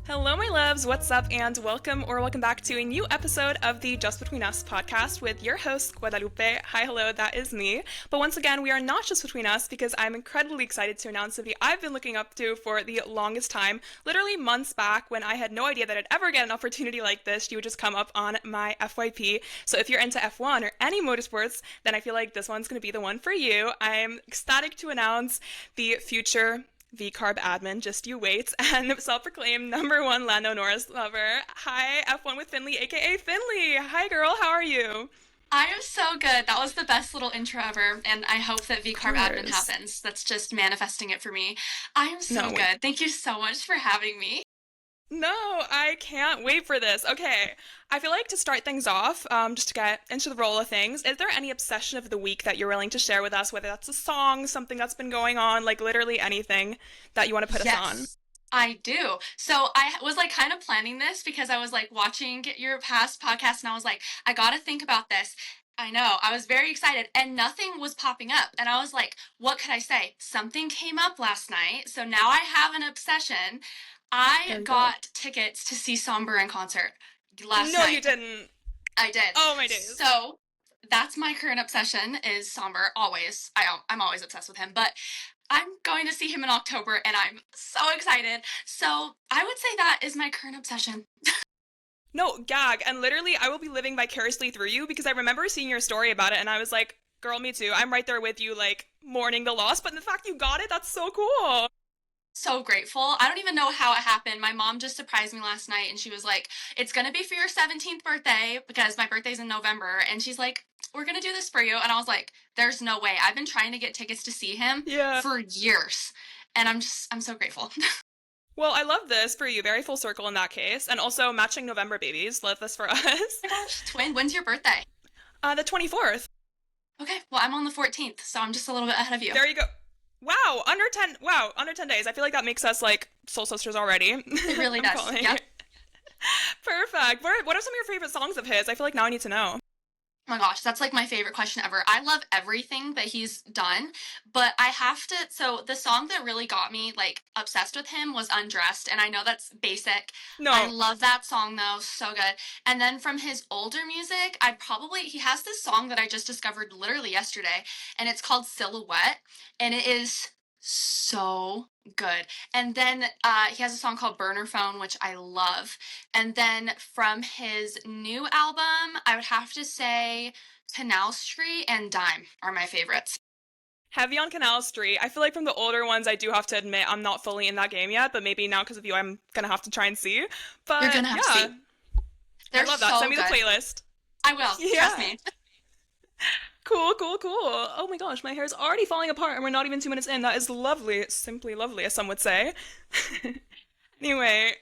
Hello, my loves. What's up, and welcome back to a new episode of the Just Between Us podcast with your host, Guadalupe. Hi, hello, that is me. But once again, we are not just between us because I'm incredibly excited to announce somebody I've been looking up to for the longest time, literally months back when I had no idea that I'd ever get an opportunity like this. She would just come up on my FYP. So if you're into F1 or any motorsports, then I feel like this one's going to be the one for you. I'm ecstatic to announce the future V-Carb admin, just you wait, and self-proclaimed #1 Lando Norris lover. Hi, F1 with Finley, aka Finley. Hi, girl, how are you? I am so good. That was the best little intro ever, and I hope that V-Carb admin happens. That's just manifesting it for me. I am so good. Thank you so much for having me. No, I can't wait for this. Okay, I feel like to start things off, just to get into the roll of things, is there any obsession of the week that you're willing to share with us, whether that's a song, something that's been going on, like literally anything that you want to put us on? I do. So I was like kind of planning this because I was like watching your past podcast and I was like, I gotta think about this. I know. I was very excited and nothing was popping up. And I was like, what could I say? Something came up last night. So now I have an obsession. I got tickets to see Somber in concert last night. No, you didn't. I did. Oh, my days. So that's my current obsession is Somber. Always. I'm always obsessed with him. But I'm going to see him in October and I'm so excited. So I would say that is my current obsession. No, gag. And literally, I will be living vicariously through you because I remember seeing your story about it and I was like, girl, me too. I'm right there with you, like, mourning the loss. But the fact you got it, that's so cool. So grateful. I don't even know how it happened. My mom just surprised me last night and she was like, it's going to be for your 17th birthday because my birthday's in November. And she's like, we're going to do this for you. And I was like, there's no way. I've been trying to get tickets to see him for years. And I'm so grateful. Well, I love this for you. Very full circle in that case. And also matching November babies. Love this for us. Oh my gosh, twin. When's your birthday? The 24th. Okay. Well, I'm on the 14th. So I'm just a little bit ahead of you. There you go. Wow, under 10 days. I feel like that makes us like soul sisters already. It really does. Yeah. Perfect. What are some of your favorite songs of his? I feel like now I need to know. Oh my gosh, that's like my favorite question ever. I love everything that he's done, but I have to, so the song that really got me like obsessed with him was Undressed, and I know that's basic. No. I love that song though, so good. And then from his older music, he has this song that I just discovered literally yesterday, and it's called Silhouette, and it is so good. And then he has a song called Burner Phone, which I love. And then from his new album, I would have to say Canal Street and Dime are my favorites. Heavy on Canal Street. I feel like from the older ones, I do have to admit I'm not fully in that game yet, but maybe now because of you, I'm gonna have to try and see. But you're gonna have to see. I love that. Send me the playlist. I will. Trust me. Cool. Oh my gosh, my hair is already falling apart and we're not even 2 minutes in. That is lovely, simply lovely, as some would say. Anyway,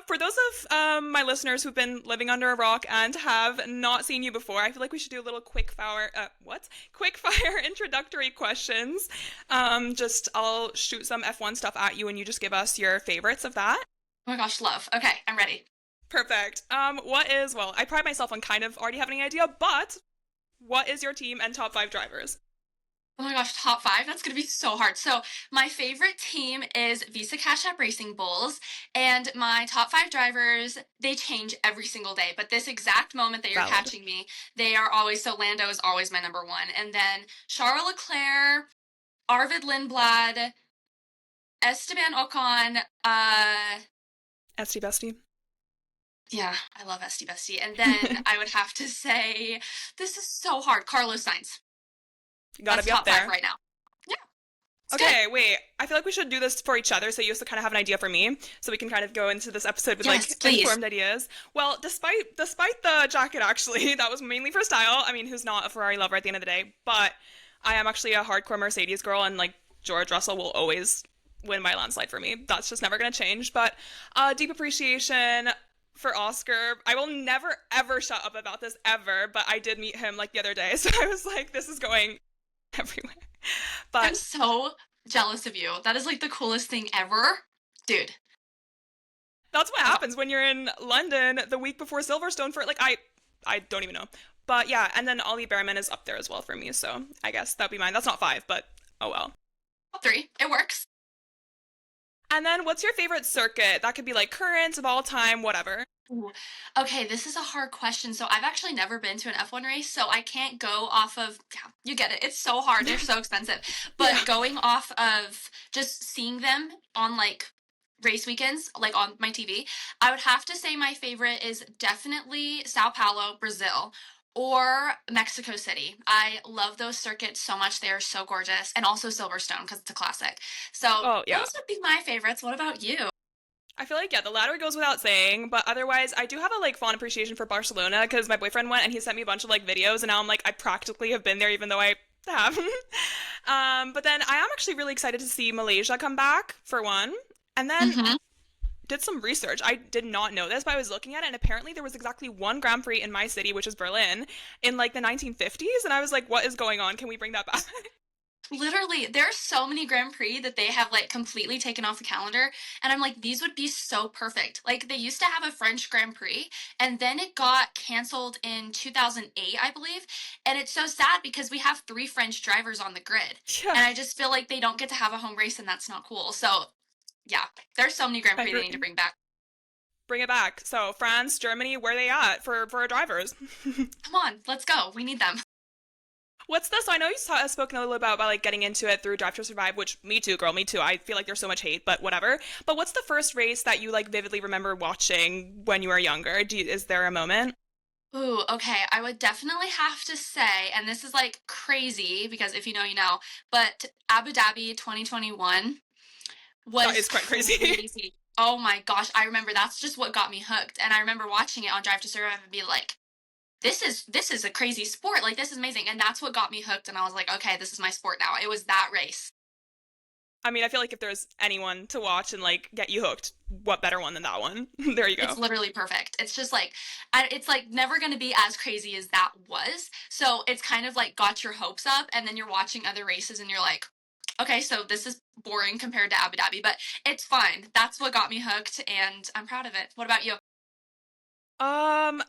for those of my listeners who've been living under a rock and have not seen you before, I feel like we should do a little quick fire introductory questions. I'll shoot some F1 stuff at you and you just give us your favorites of that. Oh my gosh, love. Okay, I'm ready. Perfect. I pride myself on kind of already having an idea, but what is your team and top 5 drivers? Oh my gosh, top 5? That's going to be so hard. So my favorite team is Visa Cash App Racing Bulls, and my top 5 drivers, they change every single day. But this exact moment that you're catching me, they are always, so Lando is always my number 1. And then Charles Leclerc, Arvid Lindblad, Esteban Ocon, Esty Bestie. Yeah, I love Esty Bestie. And then I would have to say, this is so hard, Carlos Sainz. You gotta be up there. Top 5 right now. Yeah. Okay, wait. I feel like we should do this for each other so you also kind of have an idea for me, so we can kind of go into this episode with informed ideas. Well, despite the jacket, actually, that was mainly for style. I mean, who's not a Ferrari lover at the end of the day? But I am actually a hardcore Mercedes girl, and like George Russell will always win by landslide for me. That's just never gonna change. But deep appreciation for Oscar. I will never ever shut up about this ever, but I did meet him like the other day, so I was like, this is going everywhere. But I'm so jealous of you. That is like the coolest thing ever. Dude. That's what happens when you're in London the week before Silverstone for like I don't even know. But yeah, and then Ollie Behrman is up there as well for me, so I guess that'd be mine. That's not 5, but oh well. 3. It works. And then what's your favorite circuit? That could be like current, of all time, whatever. Ooh. Okay, this is a hard question. So I've actually never been to an F1 race, so I can't go off of, yeah, you get it. It's so hard. They're so expensive. Yeah. But going off of just seeing them on like race weekends, like on my TV, I would have to say my favorite is definitely Sao Paulo, Brazil, or Mexico City. I love those circuits so much. They are so gorgeous. And also Silverstone because it's a classic. So Oh, yeah. those would be my favorites. What about you? I feel like, yeah, the latter goes without saying, but otherwise, I do have a like fond appreciation for Barcelona because my boyfriend went and he sent me a bunch of like videos, and now I'm like, I practically have been there even though I haven't. But then I am actually really excited to see Malaysia come back for one. And then I Hmm. did some research. I did not know this, but I was looking at it, and apparently there was exactly one Grand Prix in my city, which is Berlin, in like the 1950s, and I was like, what is going on? Can we bring that back? Literally, there are so many Grand Prix that they have like completely taken off the calendar. And I'm like, these would be so perfect. Like, they used to have a French Grand Prix, and then it got canceled in 2008, I believe. And it's so sad because we have three French drivers on the grid. Yeah, And I just feel like they don't get to have a home race, and that's not cool. So, yeah, there's so many Grand I Prix they need to agree. bring back. Bring it back. So France, Germany, where are they at for our drivers? Come on, let's go. We need them. What's this? So I know you've spoken a little about like getting into it through Drive to Survive, which me too, girl, me too. I feel like there's so much hate, but whatever. But what's the first race that you like vividly remember watching when you were younger? Is there a moment? Ooh, okay. I would definitely have to say, and this is like crazy because if you know, you know, but Abu Dhabi 2021 That was is quite crazy. crazy. Oh my gosh, I remember that's just what got me hooked. And I remember watching it on Drive to Survive and be like, this is a crazy sport. Like this is amazing. And that's what got me hooked. And I was like, okay, this is my sport now. It was that race. I mean, I feel like if there's anyone to watch and like get you hooked, what better one than that one? There you It's go. literally perfect. It's just like, it's like never going to be as crazy as that was. So it's kind of like got your hopes up, and then you're watching other races and you're like, okay, so this is boring compared to Abu Dhabi, but it's fine. That's what got me hooked, and I'm proud of it. What about you?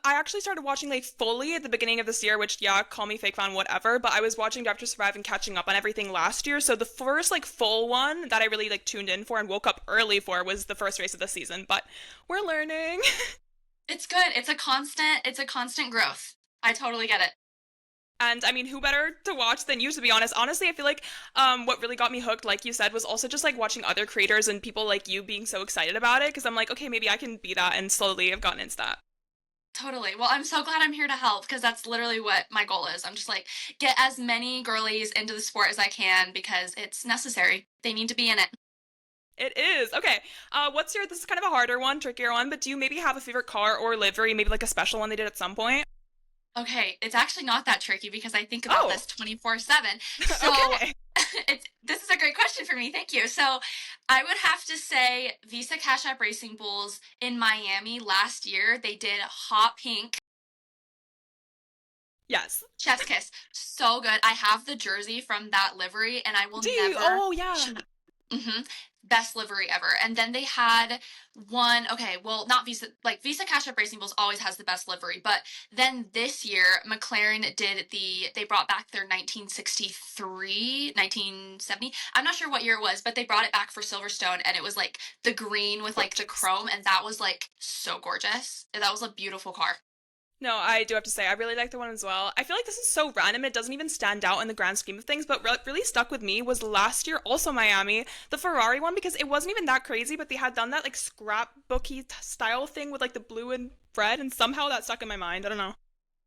I actually started watching like fully at the beginning of this year, which yeah, call me fake fan, whatever. But I was watching Drive to Survive and catching up on everything last year. So the first like full one that I really like tuned in for and woke up early for was the first race of the season. But we're learning. It's good. It's a constant growth. I totally get it. And I mean, who better to watch than you, to be honest? Honestly, I feel like what really got me hooked, like you said, was also just like watching other creators and people like you being so excited about it. Because I'm like, okay, maybe I can be that, and slowly I've gotten into that. Totally. Well, I'm so glad I'm here to help because that's literally what my goal is. I'm just like, get as many girlies into the sport as I can because it's necessary. They need to be in it. It is. Okay. What's your, this is kind of a harder one, trickier one, but do you maybe have a favorite car or livery, maybe like a special one they did at some point? Okay, it's actually not that tricky because I think about Oh, this 24/7. So, okay. this is a great question for me. Thank you. So, I would have to say Visa Cash App Racing Bulls in Miami last year. They did hot pink Yes. chef's kiss. So good. I have the jersey from that livery and I will Do you? never Oh, yeah. hmm Best livery ever. And then they had one, okay, well, not Visa, like Visa Cash App Racing Bulls always has the best livery. But then this year, McLaren they brought back their 1963, 1970. I'm not sure what year it was, but they brought it back for Silverstone and it was like the green with like the Gorgeous. chrome. And that was like so gorgeous. That was a beautiful car. No, I do have to say, I really like the one as well. I feel like this is so random, it doesn't even stand out in the grand scheme of things, but what really stuck with me was last year, also Miami, the Ferrari one, because it wasn't even that crazy, but they had done that like scrapbooky style thing with like the blue and red, and somehow that stuck in my mind. I don't know.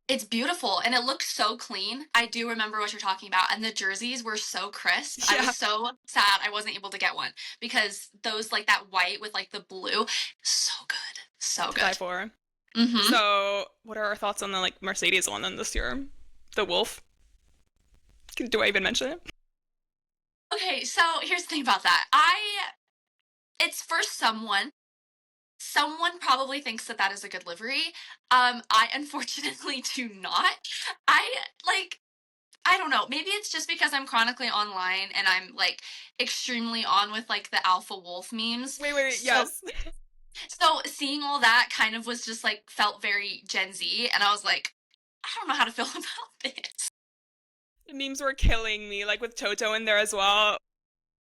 It's beautiful and it looks so clean. I do remember what you're talking about. And the jerseys were so crisp. I Yeah, was so sad I wasn't able to get one because those, like that white with like the blue, so good. So to die good. for. Hmm. So, what are our thoughts on the like Mercedes one then this year? The Wolf? Do I even mention it? Okay, so here's the thing about that. It's for someone. Someone probably thinks that that is a good livery. I unfortunately do not. I like I don't know. Maybe it's just because I'm chronically online and I'm like extremely on with like the alpha wolf memes. Wait, So yes. so seeing all that kind of was just like felt very Gen Z and I was like, I don't know how to feel about this. The memes were killing me, like with Toto in there as well.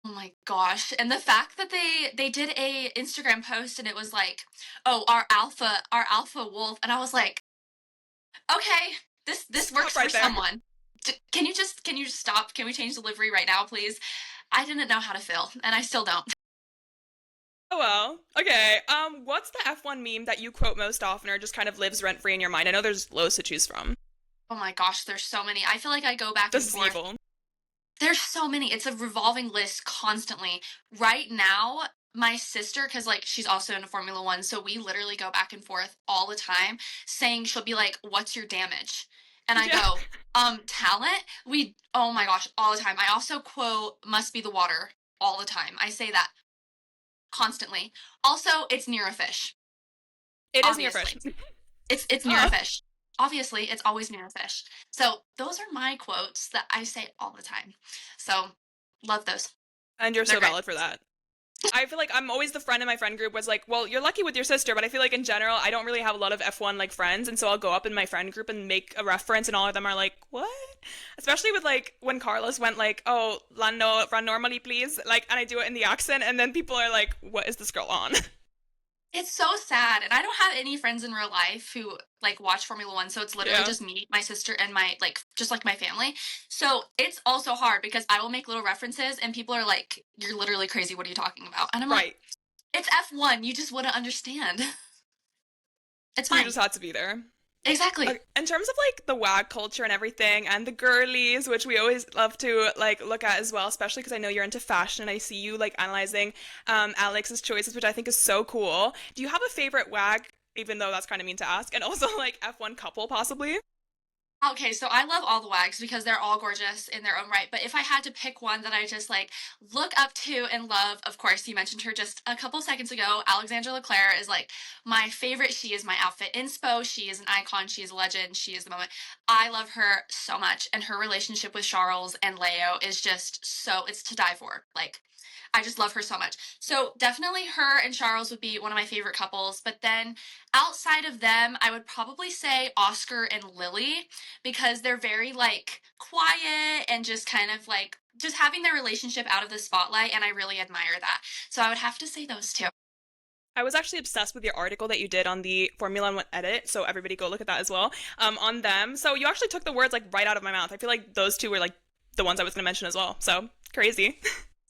Oh my gosh. And the fact that they did a Instagram post and it was like, "Oh, our alpha wolf." And I was like, "Okay, this Stop works for right there. someone. Can you just stop? Can we change the livery right now, please?" I didn't know how to feel, and I still don't. Oh well. Okay. What's the F1 meme that you quote most often or just kind of lives rent free in your mind? I know there's loads to choose from. Oh my gosh, there's so many. I feel like I go back and This is forth. evil. There's so many. It's a revolving list constantly. Right now, my sister, because like she's also into Formula One, so we literally go back and forth all the time, saying she'll be like, "What's your damage?" And I Yeah. go, talent. Oh my gosh, all the time. I also quote, "Must be the water," all the time. I say that constantly. Also, it's near a fish. It is near fish. Obviously, it's near a Uh, fish. Obviously, it's always near a fish. So those are my quotes that I say all the time. So love those. and you're They're so great. valid for that. I feel like I'm always the friend in my friend group was like, well, you're lucky with your sister, but I feel like in general, I don't really have a lot of F1 like friends, and so I'll go up in my friend group and make a reference, and all of them are like, what? Especially with like when Carlos went like, oh, Lando, run normally, please, like, and I do it in the accent, and then people are like, what is this girl on? It's so sad, and I don't have any friends in real life who, like, watch Formula One, so it's literally Yeah, just me, my sister, and my like, just, like, my family. So, it's also hard because I will make little references, and people are like, "You're literally crazy, what are you talking about?" And I'm like, right. "It's F1, you just wouldn't understand." It's You fine. just had to be there. Exactly. In terms of like the WAG culture and everything, and the girlies, which we always love to like look at as well, especially because I know you're into fashion and I see you like analyzing Alex's choices, which I think is so cool. Do you have a favorite WAG? Even though that's kind of mean to ask, and also like F1 couple possibly. Okay, so I love all the wags because they're all gorgeous in their own right. But if I had to pick one that I just like look up to and love, of course, you mentioned her just a couple seconds ago. Alexandra Leclerc is like my favorite. She is my outfit inspo. She is an icon. She is a legend. She is the moment. I love her so much. And her relationship with Charles and Leo is just so, it's to die for. Like, I just love her so much. So definitely her and Charles would be one of my favorite couples. But then outside of them, I would probably say Oscar and Lily because they're very like quiet and just kind of like just having their relationship out of the spotlight, and I really admire that. So I would have to say those two. I was actually obsessed with your article that you did on the Formula One edit, so everybody go look at that as well. On them. So you actually took the words like right out of my mouth. I feel like those two were like the ones I was going to mention as well. So crazy,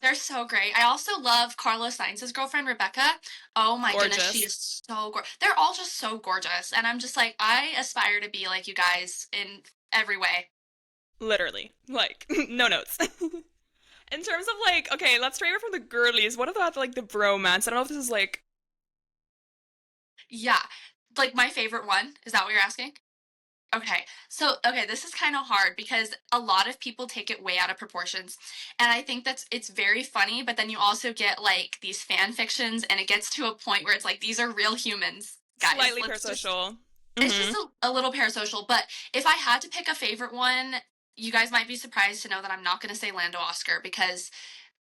They're so great. I also love Carlos Sainz's girlfriend Rebecca. Oh my goodness, she gorgeous. is so gorgeous. They're all just so gorgeous, and I'm just like I aspire to be like you guys in every way. Literally, like no notes. In terms of like, okay, let's stray away from the girlies. What about like the bromance? I don't know if this is like, Yeah, like my favorite one. Is that what you're asking? Okay. So, okay, this is kind of hard because a lot of people take it way out of proportions. And I think it's very funny, but then you also get like these fan fictions and it gets to a point where it's like these are real humans. Guys, slightly parasocial. it's just Mm-hmm. a little parasocial, but if I had to pick a favorite one, you guys might be surprised to know that I'm not going to say Lando Oscar because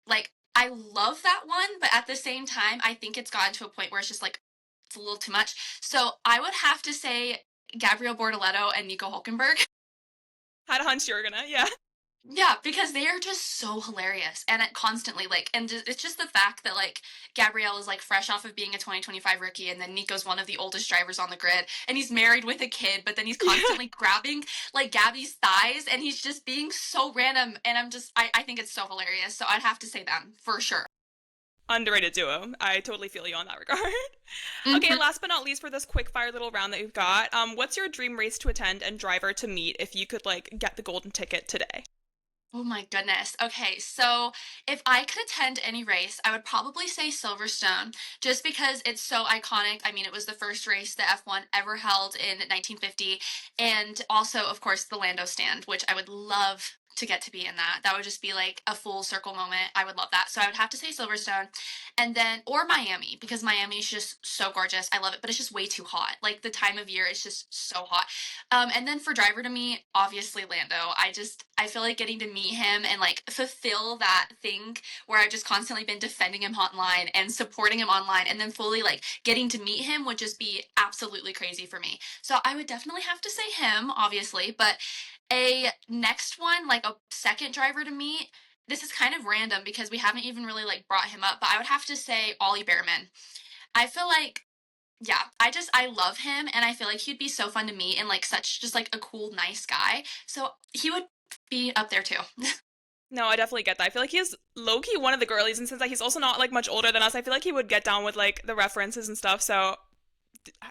like I love that one, but at the same time, I think it's gotten to a point where it's just like it's a little too much. So I would have to say Gabriel Bortoletto and Nico Hulkenberg. Had a hunch you were gonna, yeah. Yeah, because they are just so hilarious and it constantly like and it's just the fact that like Gabrielle is like fresh off of being a 2025 rookie and then Nico's one of the oldest drivers on the grid and he's married with a kid but then he's Yeah. constantly grabbing like Gabby's thighs and he's just being so random and I think it's so hilarious. So I'd have to say them for sure. Underrated duo. I totally feel you on that regard. Okay, Mhm. last but not least for this quick fire little round that we've got, what's your dream race to attend and driver to meet if you could like get the golden ticket today? Oh my goodness. Okay, so if I could attend any race, I would probably say Silverstone, just because it's so iconic. I mean, it was the first race the F1 ever held in 1950, and also, of course, the Lando stand, which I would love to get to be in that. That would just be like a full circle moment. I would love that. So I would have to say Silverstone, and then or Miami because Miami is just so gorgeous. I love it, but it's just way too hot. Like the time of year is just so hot. And then for driver to meet, obviously Lando. I feel like getting to meet him and like fulfill that thing where I've just constantly been defending him online and supporting him online, and then fully like getting to meet him would just be absolutely crazy for me. So I would definitely have to say him, obviously, but a next one, like a second driver to meet. this is kind of random because we haven't even really like brought him up, but I would have to say Ollie Behrman. I feel like yeah, I love him and I feel like he'd be so fun to meet and like such just like a cool, nice guy. So he would be up there too. No, I definitely get that. I feel like he's low-key one of the girlies, and since like he's also not like much older than us, I feel like he would get down with like the references and stuff. So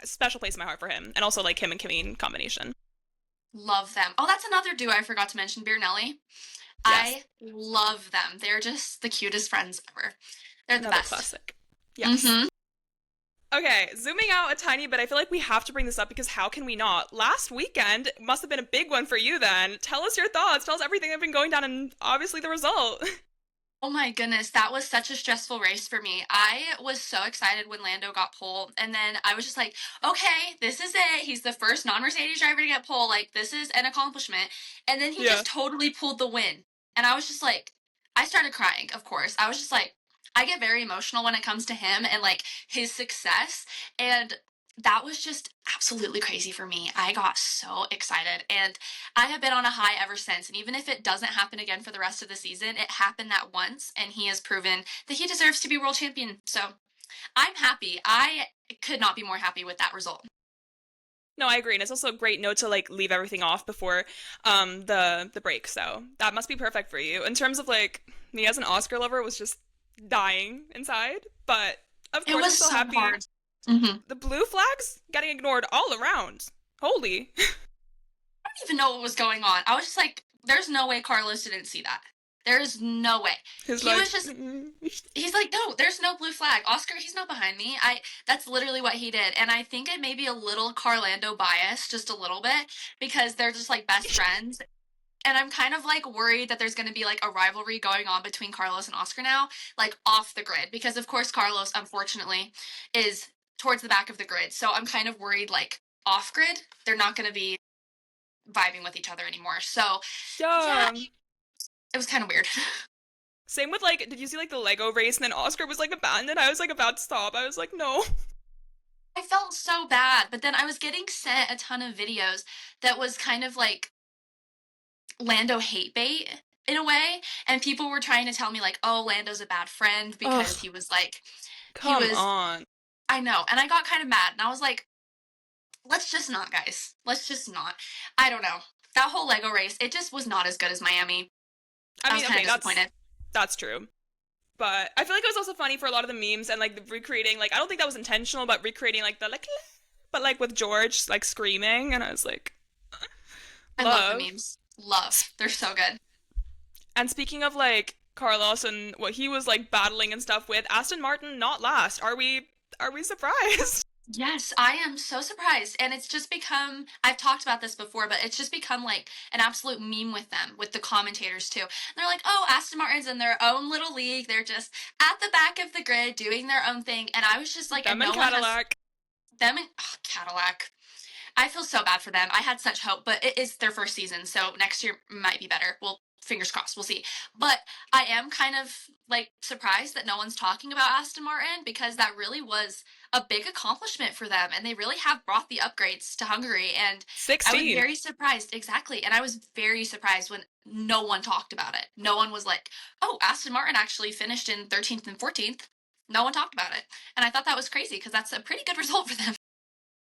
special place in my heart for him, and also like him and Kimmy in combination. Love them. Oh, that's another duo I forgot to mention, Beer Nelly. Yes, I love them. They're just the cutest friends ever. They're the another best. classic. Yes. Mm-hmm. Okay, zooming out a tiny bit, I feel like we have to bring this up because how can we not? Last weekend must have been a big one for you then. Tell us your thoughts. Tell us everything that's been going down and obviously the result. Oh my goodness, that was such a stressful race for me. I was so excited when Lando got pole, and then I was just like, okay, this is it. He's the first non Mercedes driver to get pole. Like, this is an accomplishment. And then he Yeah. just totally pulled the win. And I was just like, I started crying, of course. I was just like, I get very emotional when it comes to him and like his success. And that was just absolutely crazy for me. I got so excited. And I have been on a high ever since. And even if it doesn't happen again for the rest of the season, it happened that once. And he has proven that he deserves to be world champion. So I'm happy. I could not be more happy with that result. No, I agree. And it's also a great note to like leave everything off before the break. So that must be perfect for you. In terms of like me as an Oscar lover was just dying inside. But of It course I'm was so so happy. hard. Mm-hmm. The blue flags getting ignored all around. Holy. I don't even know what was going on. I was just like, there's no way Carlos didn't see that. There is no way. He's He like was just he's like, no, there's no blue flag. Oscar, he's not behind me. That's literally what he did. And I think it may be a little Carlando bias, just a little bit, because they're just like best friends. And I'm kind of like worried that there's gonna be like a rivalry going on between Carlos and Oscar now, like off the grid. Because of course Carlos, unfortunately, is towards the back of the grid. So I'm kind of worried like off grid, they're not gonna be vibing with each other anymore. So yeah, yeah. it was kind of weird. Same with like, did you see like the Lego race and then Oscar was like abandoned? I was like about to stop. I was like, no. I felt so bad, but then I was getting sent a ton of videos that was kind of like Lando hate bait in a way, and people were trying to tell me like, "Oh, Lando's a bad friend because Ugh, he come was on. I know." And I got kind of mad, and I was like, "Let's just not, guys. Let's just not." I don't know. That whole Lego race, it just was not as good as Miami. I I mean, was kind okay, of that's disappointed. that's true. But I feel like it was also funny for a lot of the memes and like the recreating, like I don't think that was intentional, but recreating like the like but like with George like screaming and I was like I love the love. memes. Love. They're so good. And speaking of like Carlos and what he was like battling and stuff with, Aston Martin not last. Are we surprised? Yes, I am so surprised. And it's just become, I've talked about this before, but it's just become like an absolute meme with them, with the commentators too. They're like, oh, Aston Martin's in their own little league. They're just at the back of the grid doing their own thing. And I was just like, and Them and no one has Cadillac. them in Cadillac. I feel so bad for them. I had such hope, but it is their first season, so next year might be better. Well, fingers crossed, we'll see. But I am kind of like surprised that no one's talking about Aston Martin because that really was a big accomplishment for them and they really have brought the upgrades to Hungary and I was 16. very surprised exactly and I was very surprised when no one talked about it. No one was like, "Oh, Aston Martin actually finished in 13th and 14th." No one talked about it. And I thought that was crazy because that's a pretty good result for them.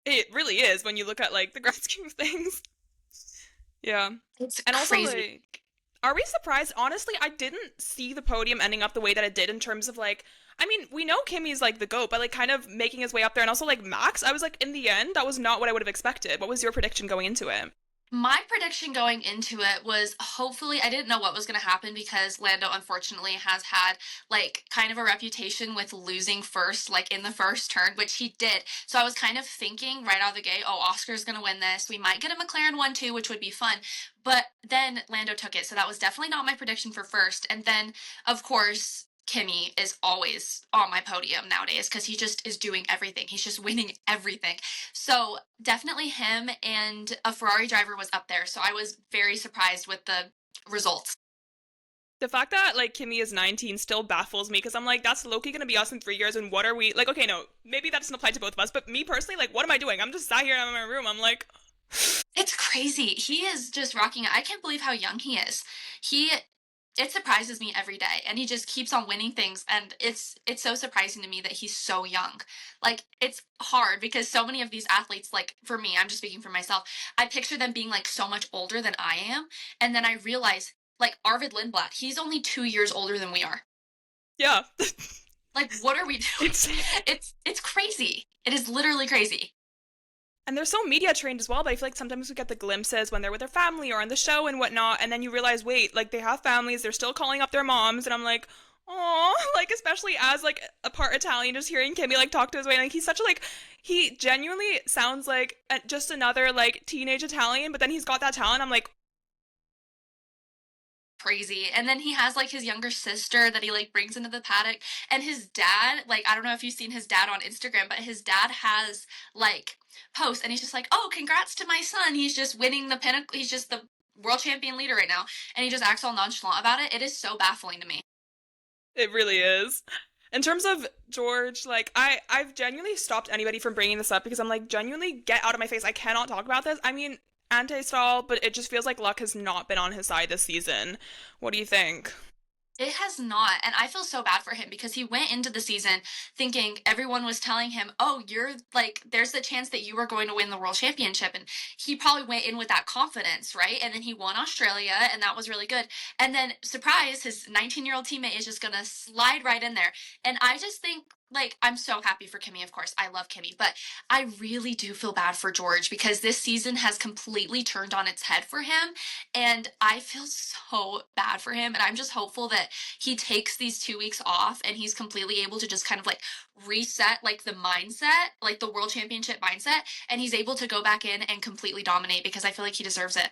It really is when you look at like the grand scheme of things. Yeah. It's And also crazy. like are we surprised? Honestly, I didn't see the podium ending up the way that it did in terms of like I mean, we know Kimmy's like the GOAT, but like kind of making his way up there and also like Max, I was like in the end, that was not what I would have expected. What was your prediction going into it? My prediction going into it was hopefully I didn't know what was going to happen because Lando unfortunately has had like kind of a reputation with losing first like in the first turn which he did. So I was kind of thinking right out of the gate, oh, Oscar's going to win this. We might get a McLaren 1-2 which would be fun. But then Lando took it. So that was definitely not my prediction for first. And then of course Kimmy is always on my podium nowadays because he just is doing everything. He's just winning everything. So definitely him and a Ferrari driver was up there. So I was very surprised with the results. The fact that like Kimmy is 19 still baffles me because I'm like, that's Loki gonna be us in 3 years, and what are we like? Okay, no, maybe that doesn't apply to both of us, but me personally, like, what am I doing? I'm just sat here in my room. I'm like, It's crazy. He is just rocking it. I can't believe how young he is. He It surprises me every day, and he just keeps on winning things, and it's so surprising to me that he's so young. Like, it's hard because so many of these athletes, like, for me, I'm just speaking for myself, I picture them being, like, so much older than I am, and then I realize, like, Arvid Lindblad, he's only 2 years older than we are. Yeah. Like, what are we doing? Insane. It's crazy. It is literally crazy. And they're so media trained as well, but I feel like sometimes we get the glimpses when they're with their family or on the show and whatnot, and then you realize, wait, like they have families, they're still calling up their moms, and I'm like, oh, like especially as like a part Italian, just hearing Kimmy like talk to his way, like he's such a like he genuinely sounds like just another like teenage Italian, but then he's got that talent. I'm like, Crazy. And then he has like his younger sister that he like brings into the paddock. And his dad, like, I don't know if you've seen his dad on Instagram, but his dad has like posts and he's just like, oh, congrats to my son. He's just winning the pinnacle. He's just the world champion leader right now. And he just acts all nonchalant about it. It is so baffling to me. it really is. In terms of George, like I've genuinely stopped anybody from bringing this up because I'm like, genuinely get out of my face. I cannot talk about this. I mean, anti-stall, but it just feels like luck has not been on his side this season. What do you think? It has not. And I feel so bad for him because he went into the season thinking everyone was telling him, oh, you're like, there's the chance that you are going to win the world championship. And he probably went in with that confidence, right? And then he won Australia, and that was really good. And then, surprise, his 19-year-old teammate is just going to slide right in there. And I just think, like, I'm so happy for Kimmy, of course. I love Kimmy, but I really do feel bad for George because this season has completely turned on its head for him. And I feel so bad for him. And I'm just hopeful that he takes these 2 weeks off and he's completely able to just kind of like reset like the mindset, like the world championship mindset, and he's able to go back in and completely dominate because I feel like he deserves it.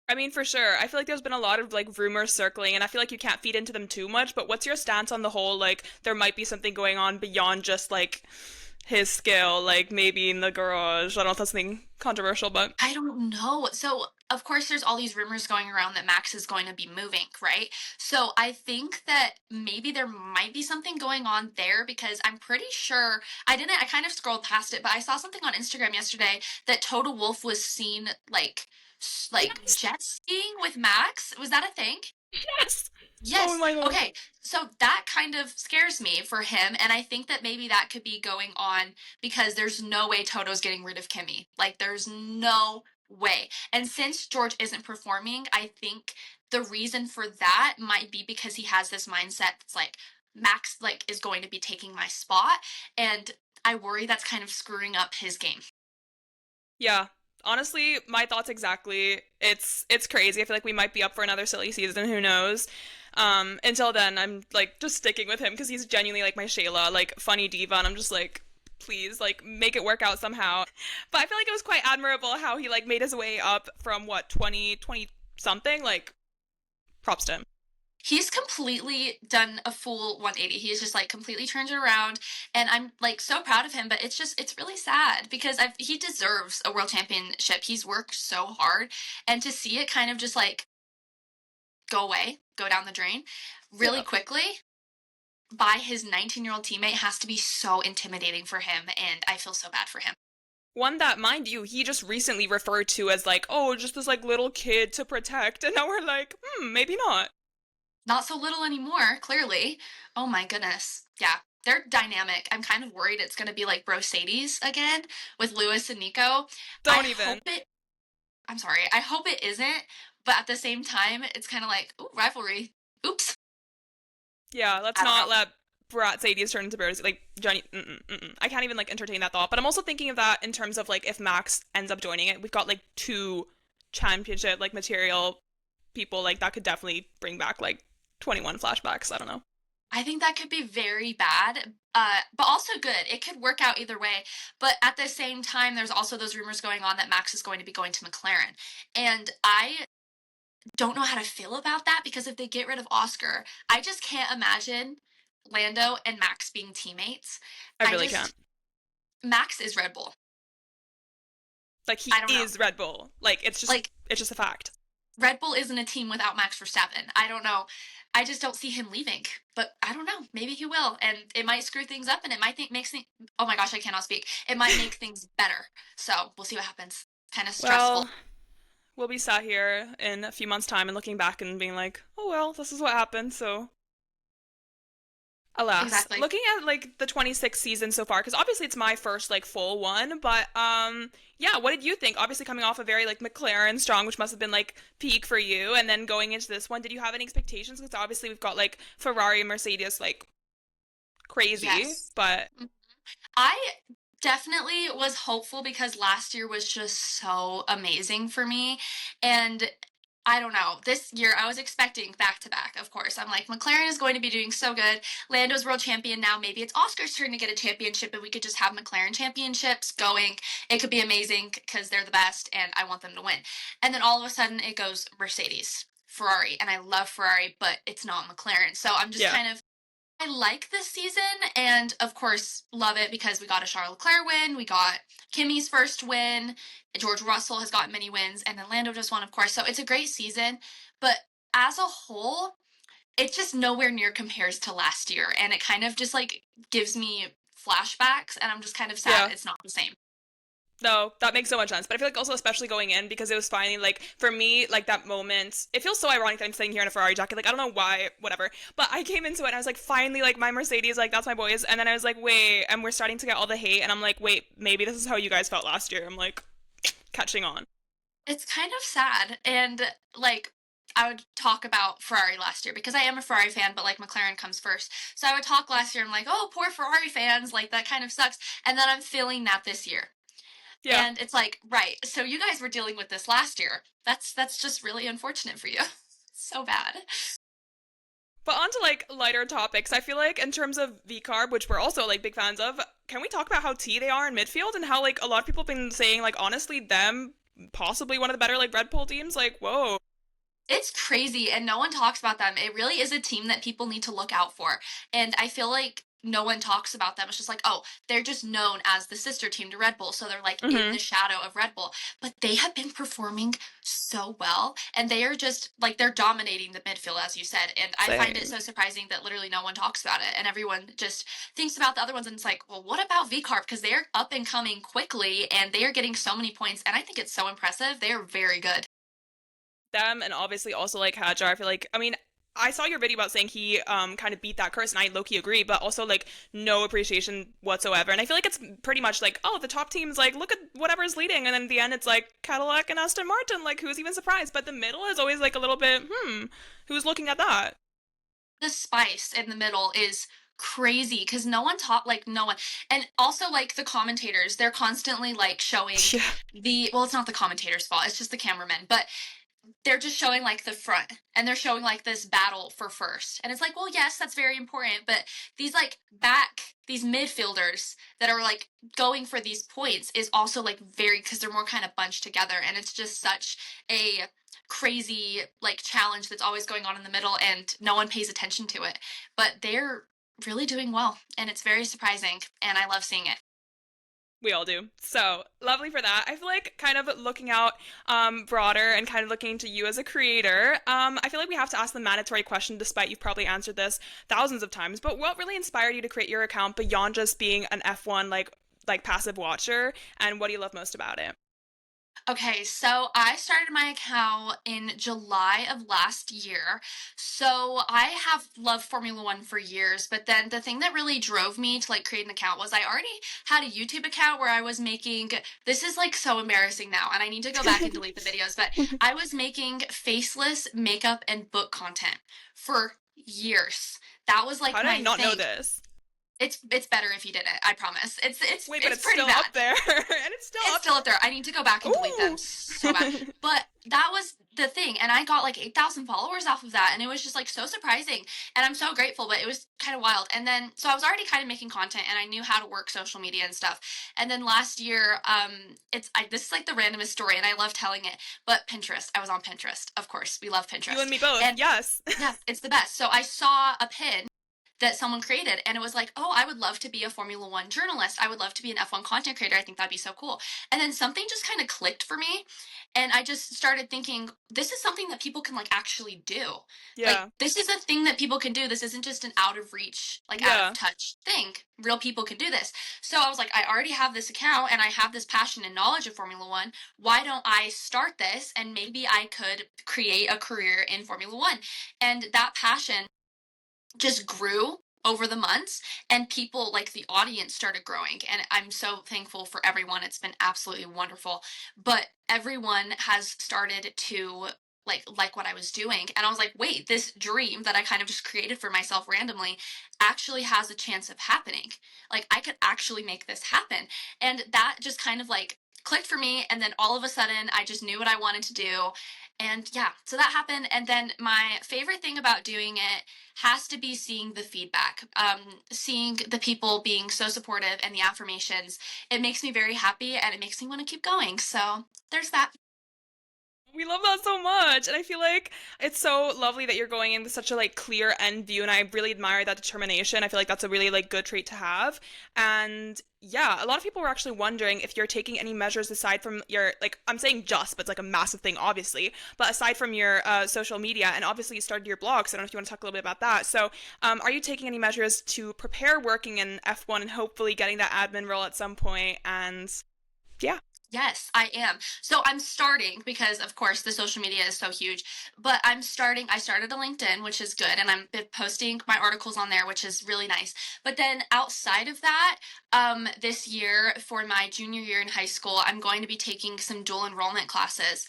I mean, for sure. I feel like there's been a lot of like rumors circling, and I feel like you can't feed into them too much. But what's your stance on the whole like there might be something going on beyond just like his skill, like maybe in the garage? I don't know if that's something controversial, but I don't know. So, of course, there's all these rumors going around that Max is going to be moving, right? So, I think that maybe there might be something going on there because I'm pretty sure I kind of scrolled past it, but I saw something on Instagram yesterday that Total Wolf was seen like yes, jet skiing with Max. Was that a thing? yes. Oh Yes. my god. Okay. So that kind of scares me for him. And I think that maybe that could be going on because there's no way Toto's getting rid of Kimmy. Like, there's no way. And since George isn't performing, I think the reason for that might be because he has this mindset that's like, Max, like, is going to be taking my spot. And I worry that's kind of screwing up his game. Yeah. Honestly, my thoughts exactly. It's crazy. I feel like we might be up for another silly season, who knows. Until then, I'm like just sticking with him because he's genuinely like my Shayla, like funny diva, and I'm just like, please, like make it work out somehow. But I feel like it was quite admirable how he like made his way up from what 2020 something. Like props to him. He's completely done a full 180. He's just like completely turned it around, and I'm like so proud of him. But it's really sad because he deserves a world championship. He's worked so hard, and to see it kind of just like go away, go down the drain, really Yeah. quickly by his 19-year-old teammate has to be so intimidating for him, and I feel so bad for him. One that, mind you, he just recently referred to as like, oh, just this like little kid to protect, and now we're like, maybe not. Not so little anymore, clearly. Oh my goodness. Yeah, they're dynamic. I'm kind of worried it's going to be like Brosades again with Lewis and Nico. I Don't even. hope it, I'm sorry, I hope it isn't, but at the same time, it's kind of like, ooh, rivalry. Oops. Yeah, let's I don't not know. let Brat Sadie's turn into Bears. Like Johnny, I can't even like entertain that thought. But I'm also thinking of that in terms of like if Max ends up joining it, we've got like two championship like material people like that could definitely bring back like 21 flashbacks. I don't know. I think that could be very bad, but also good. It could work out either way. But at the same time, there's also those rumors going on that Max is going to be going to McLaren. And I don't know how to feel about that because if they get rid of Oscar, I just can't imagine Lando and Max being teammates. I I really can't. just, Max is Red Bull. Like he I don't know. is Red Bull. Like Like, it's just a fact. Red Bull isn't a team without Max Verstappen. I don't know. I just don't see him leaving. But I don't know. Maybe he will. And it might screw things up and it might makes things, oh my gosh, I cannot speak. It might make things better. So we'll see what happens. Kind of stressful. Well, we'll be sat here in a few months' time and looking back and being like, oh well, this is what happened. So, alas, Exactly. looking at like the 26th season so far, because obviously it's my first like full one, but yeah, what did you think? Obviously coming off a very like McLaren strong, which must have been like peak for you, and then going into this one, did you have any expectations? Because obviously we've got like Ferrari and Mercedes like crazy, Yes. but I definitely was hopeful because last year was just so amazing for me. And I don't know. This year I was expecting back to back, of course. I'm like, McLaren is going to be doing so good. Lando's world champion now. Maybe it's Oscar's turn to get a championship and we could just have McLaren championships going. It could be amazing because they're the best and I want them to win. And then all of a sudden it goes Mercedes, Ferrari. And I love Ferrari, but it's not McLaren. So I'm just yeah, kind of I like this season, and of course, love it because we got a Charles Leclerc win, we got Kimmy's first win, George Russell has gotten many wins, and then Lando just won, of course. So it's a great season, but as a whole, it just nowhere near compares to last year, and it kind of just like gives me flashbacks, and I'm just kind of sad yeah. it's not the same. No, that makes so much sense. But I feel like also especially going in because it was finally like for me like that moment. It feels so ironic that I'm sitting here in a Ferrari jacket. Like I don't know why, whatever. But I came into it and I was like, finally, like my Mercedes, like that's my boys. And then I was like, wait, and we're starting to get all the hate. And I'm like, wait, maybe this is how you guys felt last year. I'm like catching on. It's kind of sad, and like I would talk about Ferrari last year because I am a Ferrari fan, but like McLaren comes first. So I would talk last year. I'm like, oh, poor Ferrari fans, like that kind of sucks. And then I'm feeling that this year, Yeah. and it's like, right. So you guys were dealing with this last year. That's just really unfortunate for you. So bad. But on to like lighter topics. I feel like in terms of VCarb, which we're also like big fans of, can we talk about how T they are in midfield and how like a lot of people have been saying like honestly them possibly one of the better like Red Bull teams. Like whoa, It's crazy, and no one talks about them. It really is a team that people need to look out for. And I feel like no one talks about them. It's just like, oh, they're just known as the sister team to Red Bull. So they're like in mm-hmm. the shadow of Red Bull. But they have been performing so well. And they are just like, they're dominating the midfield, as you said. And I find it Same. so surprising that literally no one talks about it. And everyone just thinks about the other ones. And it's like, well, what about VCarb? Because they're up and coming quickly and they are getting so many points. And I think it's so impressive. They are very good. Them and obviously also like Hajar. I feel like I mean I saw your video about saying he kind of beat that curse and I low key agree, but also like no appreciation whatsoever. And I feel like it's pretty much like oh the top team's like look at whatever's leading, and then in the end it's like Cadillac and Aston Martin. Like who's even surprised? But the middle is always like a little bit who's looking at that? The spice in the middle is crazy because no one taught like no one, and also like the commentators, they're constantly like showing Yeah. the well, it's not the commentators fault, it's just the cameramen, but they're just showing like the front and they're showing like this battle for first, and it's like, well, yes, that's very important, but these like back these midfielders that are like going for these points is also like very because they're more kind of bunched together, and it's just such a crazy like challenge that's always going on in the middle and no one pays attention to it, but they're really doing well and it's very surprising and I love seeing it. We all do. So lovely for that. I feel like kind of looking out broader and kind of looking to you as a creator. I feel like we have to ask the mandatory question, despite you've probably answered this thousands of times. But what really inspired you to create your account beyond just being an F1 like passive watcher? And what do you love most about it? Okay, so I started my account in July of last year. So I have loved Formula One for years, but then the thing that really drove me to like create an account was I already had a YouTube account where I was making this is like so embarrassing now, and I need to go back and delete the videos, but I was making faceless makeup and book content for years. That was How like did I my not know thing. this? It's better if you did it, I promise. Wait, but It's it's pretty still bad. up there, and it's still It's up. still up there. I need to go back and delete them Ooh. so bad. But that was the thing. And I got like 8,000 followers off of that. And it was just like so surprising. And I'm so grateful, but it was kind of wild. And then, so I was already kind of making content and I knew how to work social media and stuff. And then last year, this is like the randomest story and I love telling it, but Pinterest, I was on Pinterest. Of course, we love You Pinterest. and me both. And Yes. yeah, it's the best. So I saw a pin that someone created. And it was like, oh, I would love to be a Formula One journalist. I would love to be an F1 content creator. I think that'd be so cool. And then something just kind of clicked for me. And I just started thinking, this is something that people can like actually do. Like, Yeah. this is a thing that people can do. This isn't just an out of reach, like out of Yeah. touch thing. Real people can do this. So I was like, I already have this account and I have this passion and knowledge of Formula One. Why don't I start this and maybe I could create a career in Formula One? And that passion just grew over the months, and people, like, the audience started growing, and I'm so thankful for everyone. It's been absolutely wonderful. But everyone has started to like what I was doing, and I was like, wait, this dream that I kind of just created for myself randomly actually has a chance of happening. Like, I could actually make this happen. And that just kind of like clicked for me, and then all of a sudden I just knew what I wanted to do. And yeah, so that happened. And then my favorite thing about doing it has to be seeing the feedback, seeing the people being so supportive and the affirmations. It makes me very happy and it makes me want to keep going. So there's that. We love that so much. And I feel like it's so lovely that you're going in with such a like clear end view and I really admire that determination. I feel like that's a really like good trait to have. And yeah, a lot of people were actually wondering if you're taking any measures aside from your like I'm saying just, but it's like a massive thing obviously, but aside from your social media and obviously you started your blog, so I don't know if you want to talk a little bit about that. So, are you taking any measures to prepare working in F1 and hopefully getting that admin role at some point? And yeah, Yes, I am. So I'm starting because, of course, the social media is so huge. But I'm starting. I started a LinkedIn, which is good, and I'm posting my articles on there, which is really nice. But then outside of that, this year for my junior year in high school, I'm going to be taking some dual enrollment classes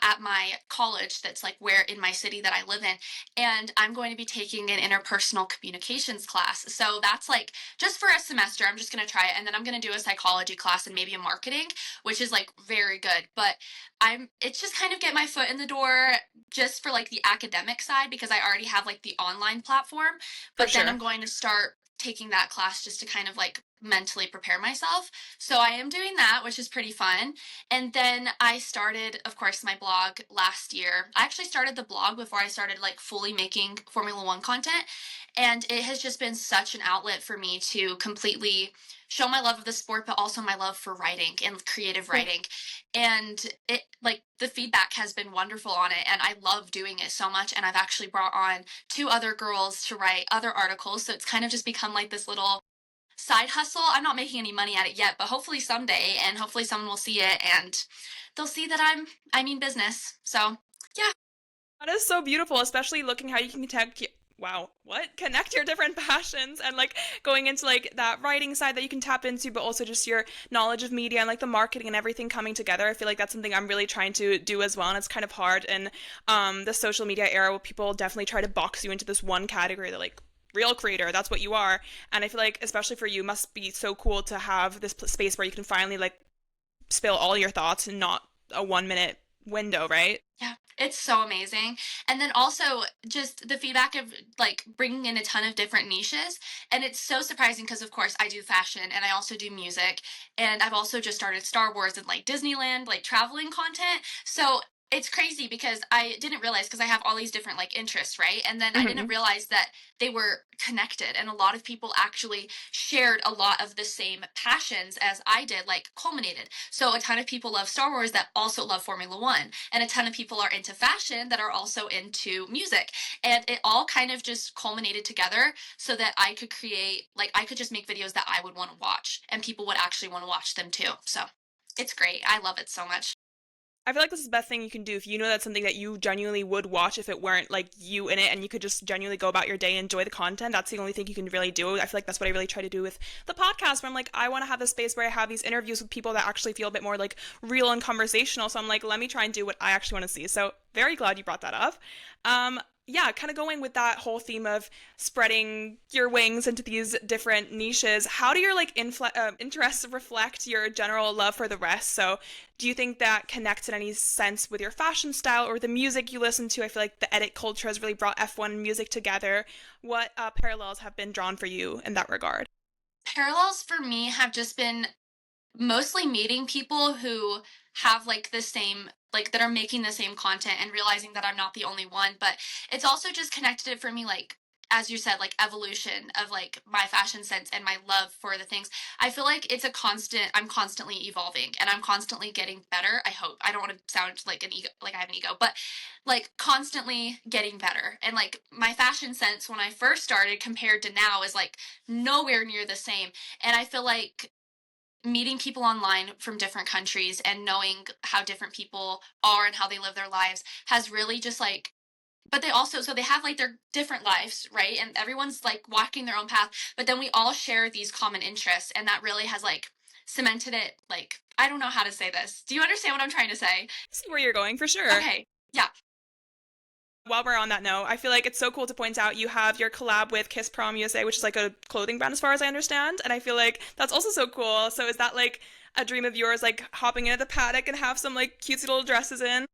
at my college. That's like where in my city that I live in, and I'm going to be taking an interpersonal communications class. So that's like just for a semester. I'm just going to try it, and then I'm going to do a psychology class and maybe a marketing, which is like very good. But it's just kind of get my foot in the door just for like the academic side because I already have like the online platform. for But then sure. I'm going to start taking that class just to kind of like mentally prepare myself. So I am doing that, which is pretty fun. And then I started, of course, my blog last year. I actually started the blog before I started like fully making Formula One content. And it has just been such an outlet for me to completely show my love of the sport, but also my love for writing and creative writing. And it like the feedback has been wonderful on it. And I love doing it so much. And I've actually brought on two other girls to write other articles. So it's kind of just become like this little side hustle. I'm not making any money at it yet, but hopefully someday, and hopefully someone will see it and they'll see that I mean business. So yeah. That is so beautiful, especially looking how you can wow, what? Connect your different passions and like going into like that writing side that you can tap into, but also just your knowledge of media and like the marketing and everything coming together. I feel like that's something I'm really trying to do as well. And it's kind of hard in the social media era where people definitely try to box you into this one category. They're like, real creator, that's what you are. And I feel like, especially for you, must be so cool to have this space where you can finally like spill all your thoughts and not a 1 minute window, right? Yeah, it's so amazing. And then also just the feedback of like bringing in a ton of different niches. And it's so surprising because, of course, I do fashion and I also do music. And I've also just started Star Wars and like Disneyland, like traveling content. So it's crazy because I didn't realize because I have all these different like interests, right? And then I didn't Mm-hmm. realize that they were connected. And a lot of people actually shared a lot of the same passions as I did, like culminated. So a ton of people love Star Wars that also love Formula One, and a ton of people are into fashion that are also into music. And it all kind of just culminated together so that I could create, like, I could just make videos that I would want to watch, and people would actually want to watch them too. So it's great. I love it so much. I feel like this is the best thing you can do if you know that's something that you genuinely would watch if it weren't like you in it and you could just genuinely go about your day and enjoy the content. That's the only thing you can really do. I feel like that's what I really try to do with the podcast where I'm like, I want to have this space where I have these interviews with people that actually feel a bit more like real and conversational. So I'm like, let me try and do what I actually want to see. So very glad you brought that up. Um, yeah, kind of going with that whole theme of spreading your wings into these different niches. How do your like interests reflect your general love for the rest? So do you think that connects in any sense with your fashion style or the music you listen to? I feel like the edit culture has really brought F1 and music together. What parallels have been drawn for you in that regard? Parallels for me have just been mostly meeting people who have like the same like that are making the same content and realizing that I'm not the only one, but it's also just connected it for me like as you said, like evolution of like my fashion sense and my love for the things. I feel like it's a constant, I'm constantly evolving and I'm constantly getting better. I hope. I don't want to sound like an ego, like I have an ego, but like constantly getting better. And like my fashion sense when I first started compared to now is like nowhere near the same. And I feel like meeting people online from different countries and knowing how different people are and how they live their lives has really just like, but they also, so they have like their different lives, right? And everyone's like walking their own path, but then we all share these common interests, and that really has like cemented it. Like, I don't know how to say this. Do you understand what I'm trying to say? See where you're going for sure. Okay. Yeah. While we're on that note, I feel like it's so cool to point out you have your collab with Kiss Prom USA, which is like a clothing brand as far as I understand. And I feel like that's also so cool. So is that like a dream of yours, like hopping into the paddock and have some like cutesy little dresses in?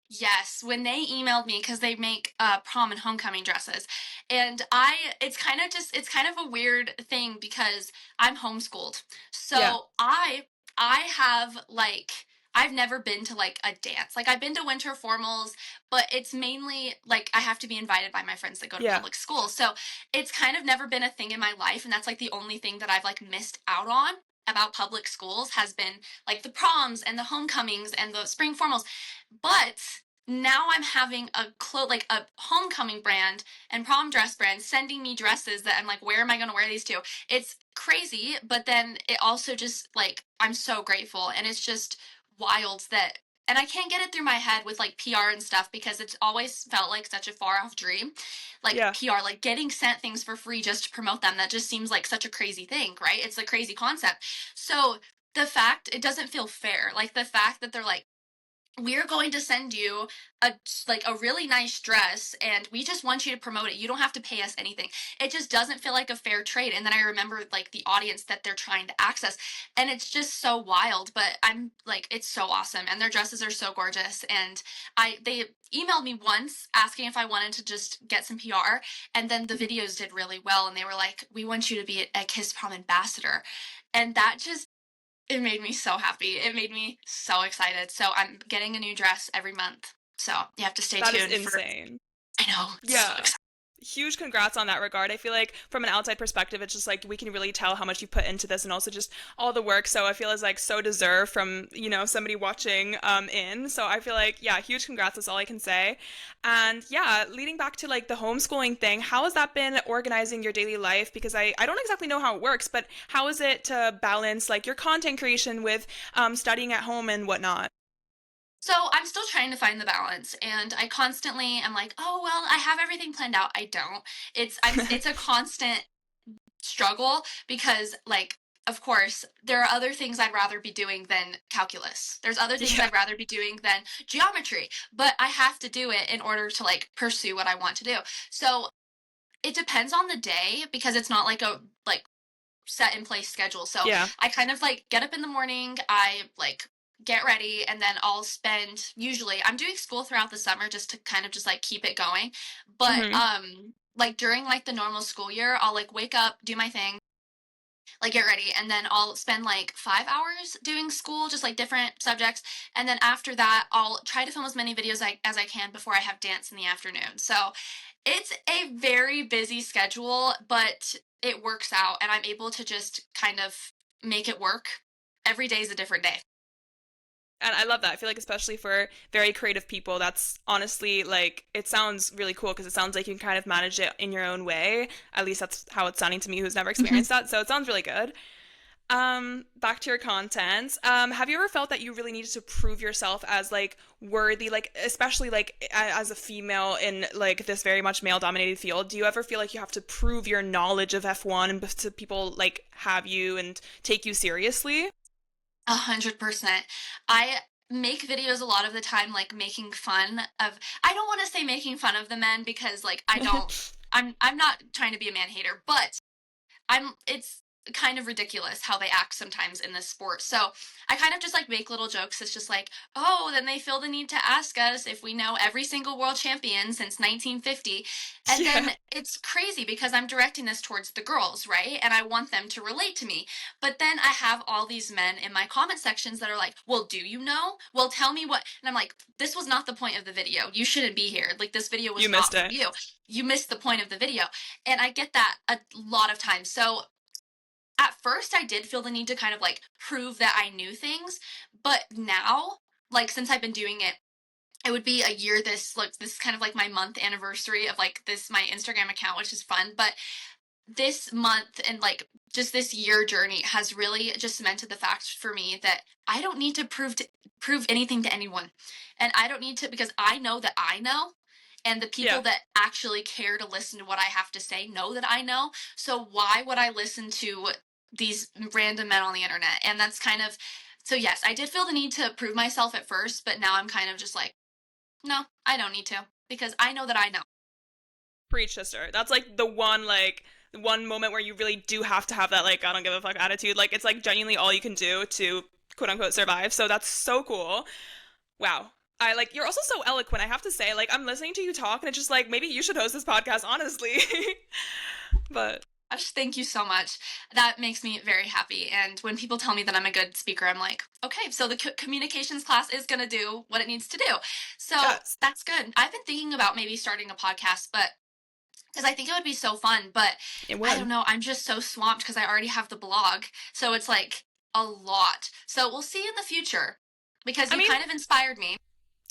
Yes, when they emailed me because they make prom and homecoming dresses, and it's kind of just it's kind of a weird thing because I'm homeschooled, Yeah, so I have like I've never been to like a dance. Like I've been to winter formals, but it's mainly like I have to be invited by my friends that go to yeah, public school. So it's kind of never been a thing in my life, and that's like the only thing that I've like missed out on about public schools has been like the proms and the homecomings and the spring formals. But now I'm having like a homecoming brand and prom dress brand sending me dresses that I'm like, where am I going to wear these to? It's crazy, but then it also just like I'm so grateful, and it's just wild that, and I can't get it through my head with like PR and stuff because it's always felt like such a far off dream. Like yeah. PR, like getting sent things for free just to promote them, that just seems like such a crazy thing, right? It's a crazy concept. So the fact it doesn't feel fair, like the fact that they're like, we're going to send you a like a really nice dress and we just want you to promote it, you don't have to pay us anything. It just doesn't feel like a fair trade. And then I remember like the audience that they're trying to access, and it's just so wild, but I'm like, it's so awesome, and their dresses are so gorgeous. And I they emailed me once asking if I wanted to just get some PR, and then the videos did really well, and they were like, we want you to be a Kiss Prom ambassador. And that just, it made me so happy. It made me so excited. So I'm getting a new dress every month. So you have to stay That is tuned for. insane. I know. It's so Yeah. exciting. Huge congrats on that regard. I feel like from an outside perspective, it's just like we can really tell how much you put into this and also just all the work. So I feel is like so deserved from, somebody watching in. So I feel like, yeah, huge congrats. That's all I can say. And yeah, leading back to like the homeschooling thing, how has that been organizing your daily life? Because I don't exactly know how it works, but how is it to balance like your content creation with studying at home and whatnot? So I'm still trying to find the balance, and I constantly am like, oh well, I have everything planned out. I don't. It's a constant struggle because like, of course there are other things I'd rather be doing than calculus. There's other things Yeah. I'd rather be doing than geometry, but I have to do it in order to like pursue what I want to do. So it depends on the day because it's not like a like set in place schedule. So Yeah. I kind of like get up in the morning, I like get ready, and then I'll spend, usually I'm doing school throughout the summer just to kind of just like keep it going. But Hmm. like during like the normal school year, I'll like wake up, do my thing, like get ready, and then I'll spend like 5 hours doing school, just like different subjects. And then after that, I'll try to film as many videos as I can before I have dance in the afternoon. So it's a very busy schedule, but it works out, and I'm able to just kind of make it work. Every day is a different day. And I love that. I feel like especially for very creative people, that's honestly like it sounds really cool because it sounds like you can kind of manage it in your own way. At least that's how it's sounding to me who's never Mhm. experienced that. So it sounds really good. Back to your content. Have you ever felt that you really needed to prove yourself as like worthy, like especially like as a female in like this very much male dominated field? Do you ever feel like you have to prove your knowledge of F1 and to people like have you and take you seriously? 100%. I make videos a lot of the time, like making fun of. I don't want to say making fun of the men because, like, I don't. I'm not trying to be a man hater, but I'm. It's kind of ridiculous how they act sometimes in this sport. So I kind of just like make little jokes. It's just like, oh, then they feel the need to ask us if we know every single world champion since 1950. And Yeah. then it's crazy because I'm directing this towards the girls, right? And I want them to relate to me. But then I have all these men in my comment sections that are like, well, do you know? Well, tell me what. And I'm like, this was not the point of the video. You shouldn't be here. Like, this video You was missed not for it. you. You missed the point of the video. And I get that a lot of times. So at first I did feel the need to kind of like prove that I knew things, but now, like since I've been doing it, it would be a year this is kind of like my month anniversary of like this my Instagram account, which is fun. But this month and like just this year journey has really just cemented the fact for me that I don't need to prove anything to anyone. And I don't need to, because I know that I know, and the people Yeah. that actually care to listen to what I have to say know that I know. So why would I listen to these random men on the internet? And that's kind of, so yes, I did feel the need to prove myself at first, but now I'm kind of just like, no, I don't need to, because I know that I know. Preach, sister. That's like the one moment where you really do have to have that like I don't give a fuck attitude. Like it's like genuinely all you can do to quote unquote survive. So that's so cool. Wow. I like you're also so eloquent, I have to say. Like I'm listening to you talk and it's just like maybe you should host this podcast, honestly. But I just thank you so much. That makes me very happy. And when people tell me that I'm a good speaker, I'm like, okay, so the communications class is going to do what it needs to do. So yes, that's good. I've been thinking about maybe starting a podcast, but because I think it would be so fun. But it I don't would. know. I'm just so swamped because I already have the blog. So it's like a lot. So we'll see in the future because I you mean, kind of inspired me.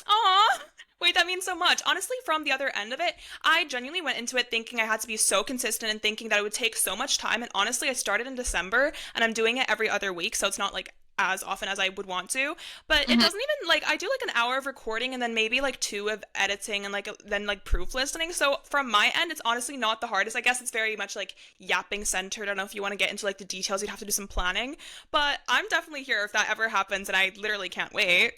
aw. Wait, that means so much. Honestly, from the other end of it, I genuinely went into it thinking I had to be so consistent and thinking that it would take so much time. And honestly, I started in December and I'm doing it every other week. So it's not like as often as I would want to. But it Mhm. doesn't even like I do like an hour of recording and then maybe like two of editing and like then like proof listening. So from my end, it's honestly not the hardest. I guess it's very much like yapping centered. I don't know if you want to get into like the details, you'd have to do some planning. But I'm definitely here if that ever happens and I literally can't wait.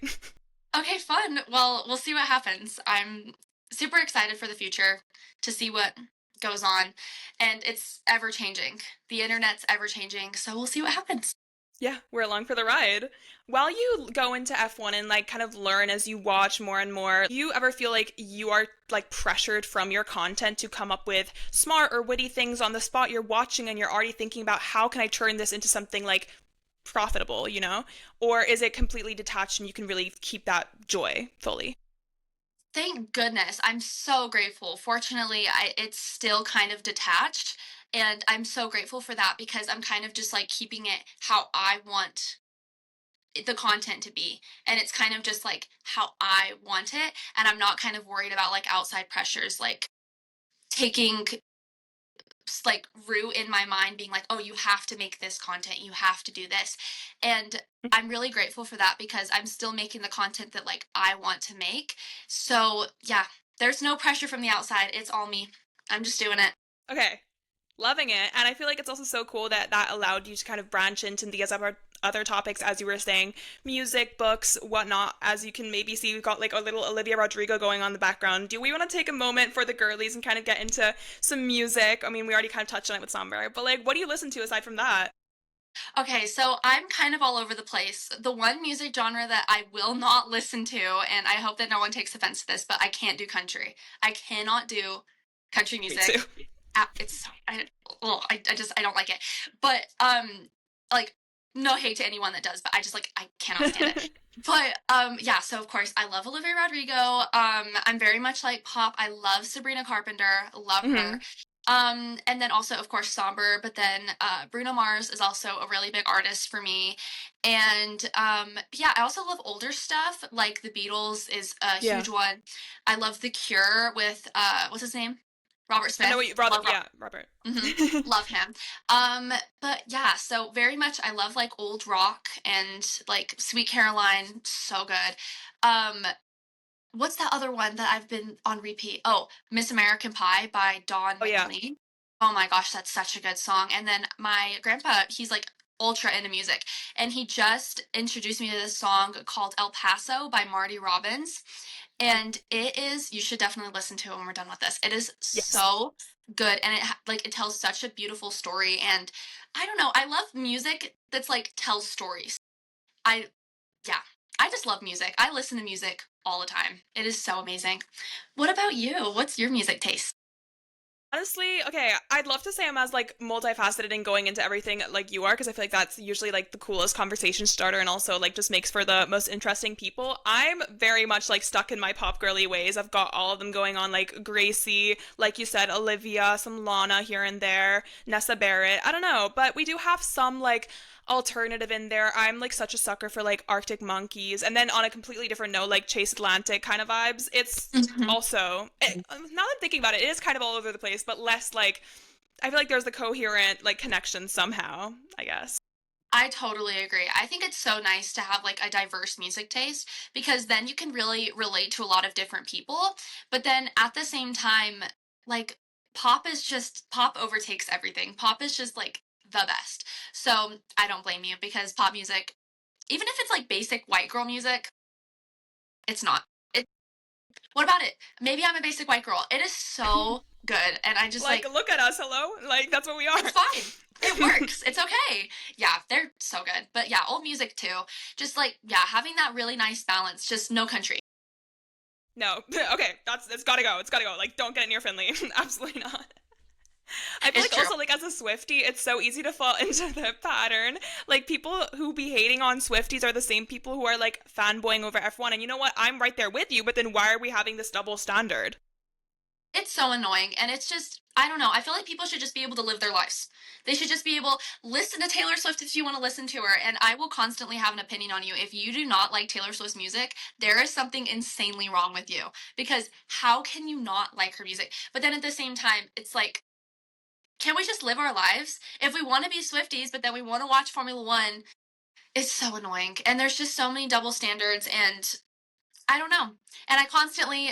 Okay, fun. Well, we'll see what happens. I'm super excited for the future to see what goes on. And it's ever changing. The internet's ever changing. So we'll see what happens. Yeah, we're along for the ride. While you go into F1 and like kind of learn as you watch more and more, do you ever feel like you are like pressured from your content to come up with smart or witty things on the spot you're watching and you're already thinking about how can I turn this into something like profitable, you know? Or is it completely detached and you can really keep that joy fully? Thank goodness. I'm so grateful. Fortunately, it's still kind of detached. And I'm so grateful for that because I'm kind of just like keeping it how I want the content to be. And it's kind of just like how I want it. And I'm not kind of worried about like outside pressures, like taking like root in my mind being like, oh, you have to make this content, you have to do this. And I'm really grateful for that because I'm still making the content that like I want to make. So yeah, there's no pressure from the outside, it's all me. I'm just doing it. Okay, loving it. And I feel like it's also so cool that that allowed you to kind of branch into these other topics, as you were saying, music, books, whatnot. As you can maybe see, we've got like a little Olivia Rodrigo going on in the background. Do we want to take a moment for the girlies and kind of get into some music? I mean, we already kind of touched on it with Somber, but like, what do you listen to aside from that? Okay, so I'm kind of all over the place. The one music genre that I will not listen to, and I hope that no one takes offense to this, but I can't do country. I cannot do country Me too. music. It's I just I don't like it. But like no hate to anyone that does, but I just like I cannot stand it. But yeah, so of course I love Olivia Rodrigo. I'm very much like pop. I love Sabrina Carpenter. Love her. Hmm. And then also of course Somber, but then Bruno Mars is also a really big artist for me. And yeah, I also love older stuff like the Beatles is a Yeah. huge one. I love The Cure with what's his name? Robert I know what Smith. you, Robert. Love Yeah, Robert. hmm Love him. But yeah, so very much I love like old rock and like Sweet Caroline, so good. Um, what's that other one that I've been on repeat? Oh, Miss American Pie by Don Oh yeah. McLean. Oh my gosh, that's such a good song. And then my grandpa, he's like ultra into music, and he just introduced me to this song called El Paso by Marty Robbins. and it is, you should definitely listen to it when we're done with this. It is Yes. so good, and like it tells such a beautiful story, and I don't know, I love music that's like tells stories. I Yeah, I just love music. I listen to music all the time. It is so amazing. What about you? What's your music taste? Honestly, okay, I'd love to say I'm as like multifaceted and going into everything like you are, because I feel like that's usually like the coolest conversation starter and also like just makes for the most interesting people. I'm very much like stuck in my pop girly ways. I've got all of them going on, like Gracie, like you said, Olivia, some Lana here and there, Nessa Barrett. I don't know, but we do have some like alternative in there. I'm like such a sucker for like Arctic Monkeys, and then on a completely different note, like Chase Atlantic kind of vibes. It's Mhm. also now that I'm thinking about it, it is kind of all over the place, but less like I feel like there's the coherent like connection somehow, I guess. I totally agree. I think it's so nice to have like a diverse music taste because then you can really relate to a lot of different people. But then at the same time, like pop overtakes everything. Pop is just like the best. So I don't blame you because pop music, even if it's like basic white girl music, it's not. It, what about it? Maybe I'm a basic white girl. It is so good. And I just Like, like, look at us, hello? Like that's what we are. it's fine. It works. It's okay. Yeah, they're so good. But yeah, old music too. Just like, yeah, having that really nice balance. Just no country. No. Okay, it's gotta go. It's gotta go. Like don't get it near Finley. Absolutely not. I feel It's like true. also like as a Swiftie, it's so easy to fall into the pattern. Like people who be hating on Swifties are the same people who are like fanboying over F1. And you know what? I'm right there with you, but then why are we having this double standard? It's so annoying. And it's just, I don't know. I feel like people should just be able to live their lives. They should just be able listen to Taylor Swift if you want to listen to her. And I will constantly have an opinion on you. If you do not like Taylor Swift's music, there is something insanely wrong with you. Because how can you not like her music? But then at the same time, it's like, can we just live our lives? If we want to be Swifties, but then we want to watch Formula One, it's so annoying. And there's just so many double standards and I don't know. And I constantly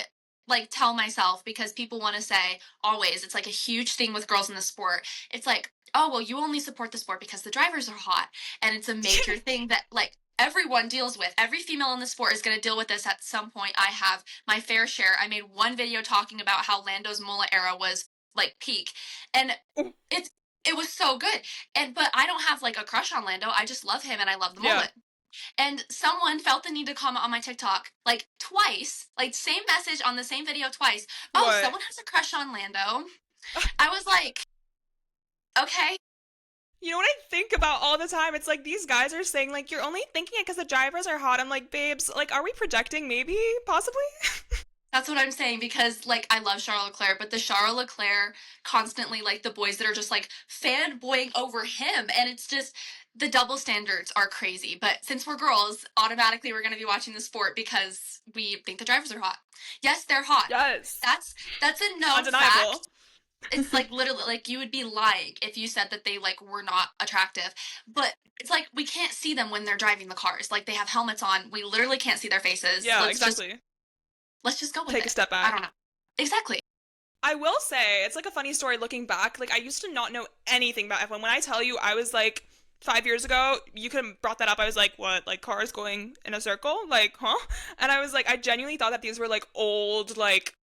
like tell myself because people want to say always it's like a huge thing with girls in the sport. It's like, "Oh, well you only support the sport because the drivers are hot." And it's a major thing that like everyone deals with. Every female in the sport is going to deal with this at some point. I have my fair share. I made one video talking about how Lando's mullet era was like peak. And it's it was so good. And but I don't have like a crush on Lando. I just love him and I love the Yeah. mullet. And someone felt the need to comment on my TikTok like twice, like same message on the same video twice. Oh, What? someone has a crush on Lando. I was like, okay, You know what I think about all the time? It's like these guys are saying like you're only thinking it because the drivers are hot. I'm like, babes, like are we projecting? Maybe, possibly. that's what I'm saying because like I love Charles Leclerc, but the Charles Leclerc constantly like the boys that are just like fanboying over him, and it's just the double standards are crazy. But since we're girls, automatically we're going to be watching the sport because we think the drivers are hot. Yes, they're hot. Yes, That's that's a known undeniable. fact. It's like literally like you would be lying if you said that they like were not attractive. But it's like we can't see them when they're driving the cars. Like they have helmets on. We literally can't see their faces. Yeah, exactly. Let's just go with Take a it. step I back. don't know. Exactly. I will say it's like a funny story looking back. Like I used to not know anything about F1. When I tell you, I was like 5 years ago, you could have brought that up. I was like, what? Like cars going in a circle? Like, huh? And I was like, I genuinely thought that these were like old like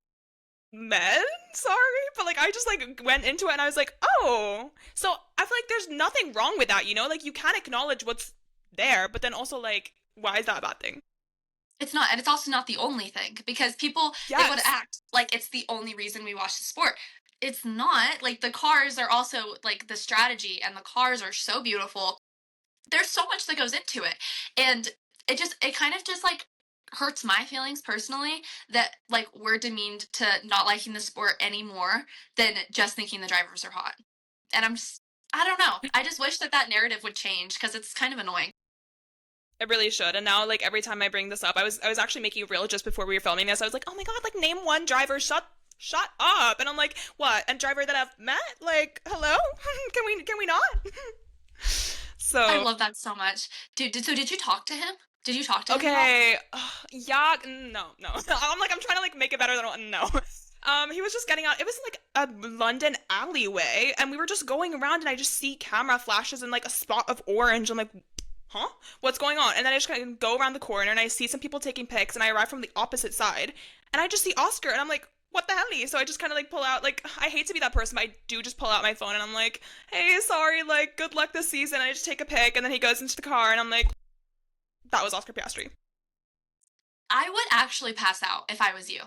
men. Sorry, but like I just like went into it and I was like, oh. So I feel like there's nothing wrong with that, you know? Like you can acknowledge what's there, but then also like, why is that a bad thing? It's not, and it's also not the only thing because people they would Yes. act like it's the only reason we watch the sport. It's not. Like the cars are also like the strategy and the cars are so beautiful. There's so much that goes into it. And it kind of just like hurts my feelings personally that like we're demeaned to not liking the sport any more than just thinking the drivers are hot. And I'm just I don't know. I just wish that that narrative would change because it's kind of annoying. It really should. And now, like every time I bring this up, I was actually making a reel just before we were filming this. I was like, oh my god, like name one driver. Shut up. And I'm like, what? A driver that I've met? Like, hello? Can we not? I So love that so much. Dude, did you talk to him? Did you talk to him at all? okay, yeah, no. I'm trying to like make it better than no. He was just getting out. It was like a London alleyway, and we were just going around, and I just see camera flashes and like a spot of orange. I'm like, huh? What's going on? And then I just kind of go around the corner and I see some people taking pics and I arrive from the opposite side and I just see Oscar and I'm like, what the hell? So I just kind of like pull out, like, I hate to be that person, but I do just pull out my phone and I'm like, hey, sorry, like, good luck this season. And I just take a pic and then he goes into the car and I'm like, that was Oscar Piastri. I would actually pass out if I was you.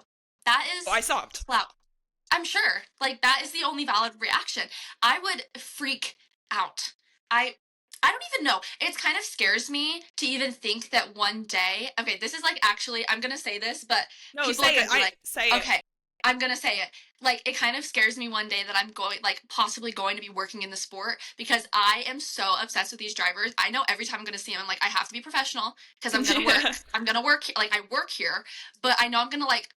That Oh, I is sobbed. clout. I'm sure. Like that is the only valid reaction. I would freak out. I I don't even know. It kind of scares me to even think that one day, okay, this is like actually I'm going to say this, but No, people are say it. going to be I like, say it. "Okay, I'm going to say it." Like it kind of scares me one day that I'm going like possibly going to be working in the sport because I am so obsessed with these drivers. I know every time I'm going to see them I'm like I have to be professional because I'm going to work. Yeah. I'm going to work like I work here, but I know I'm going to like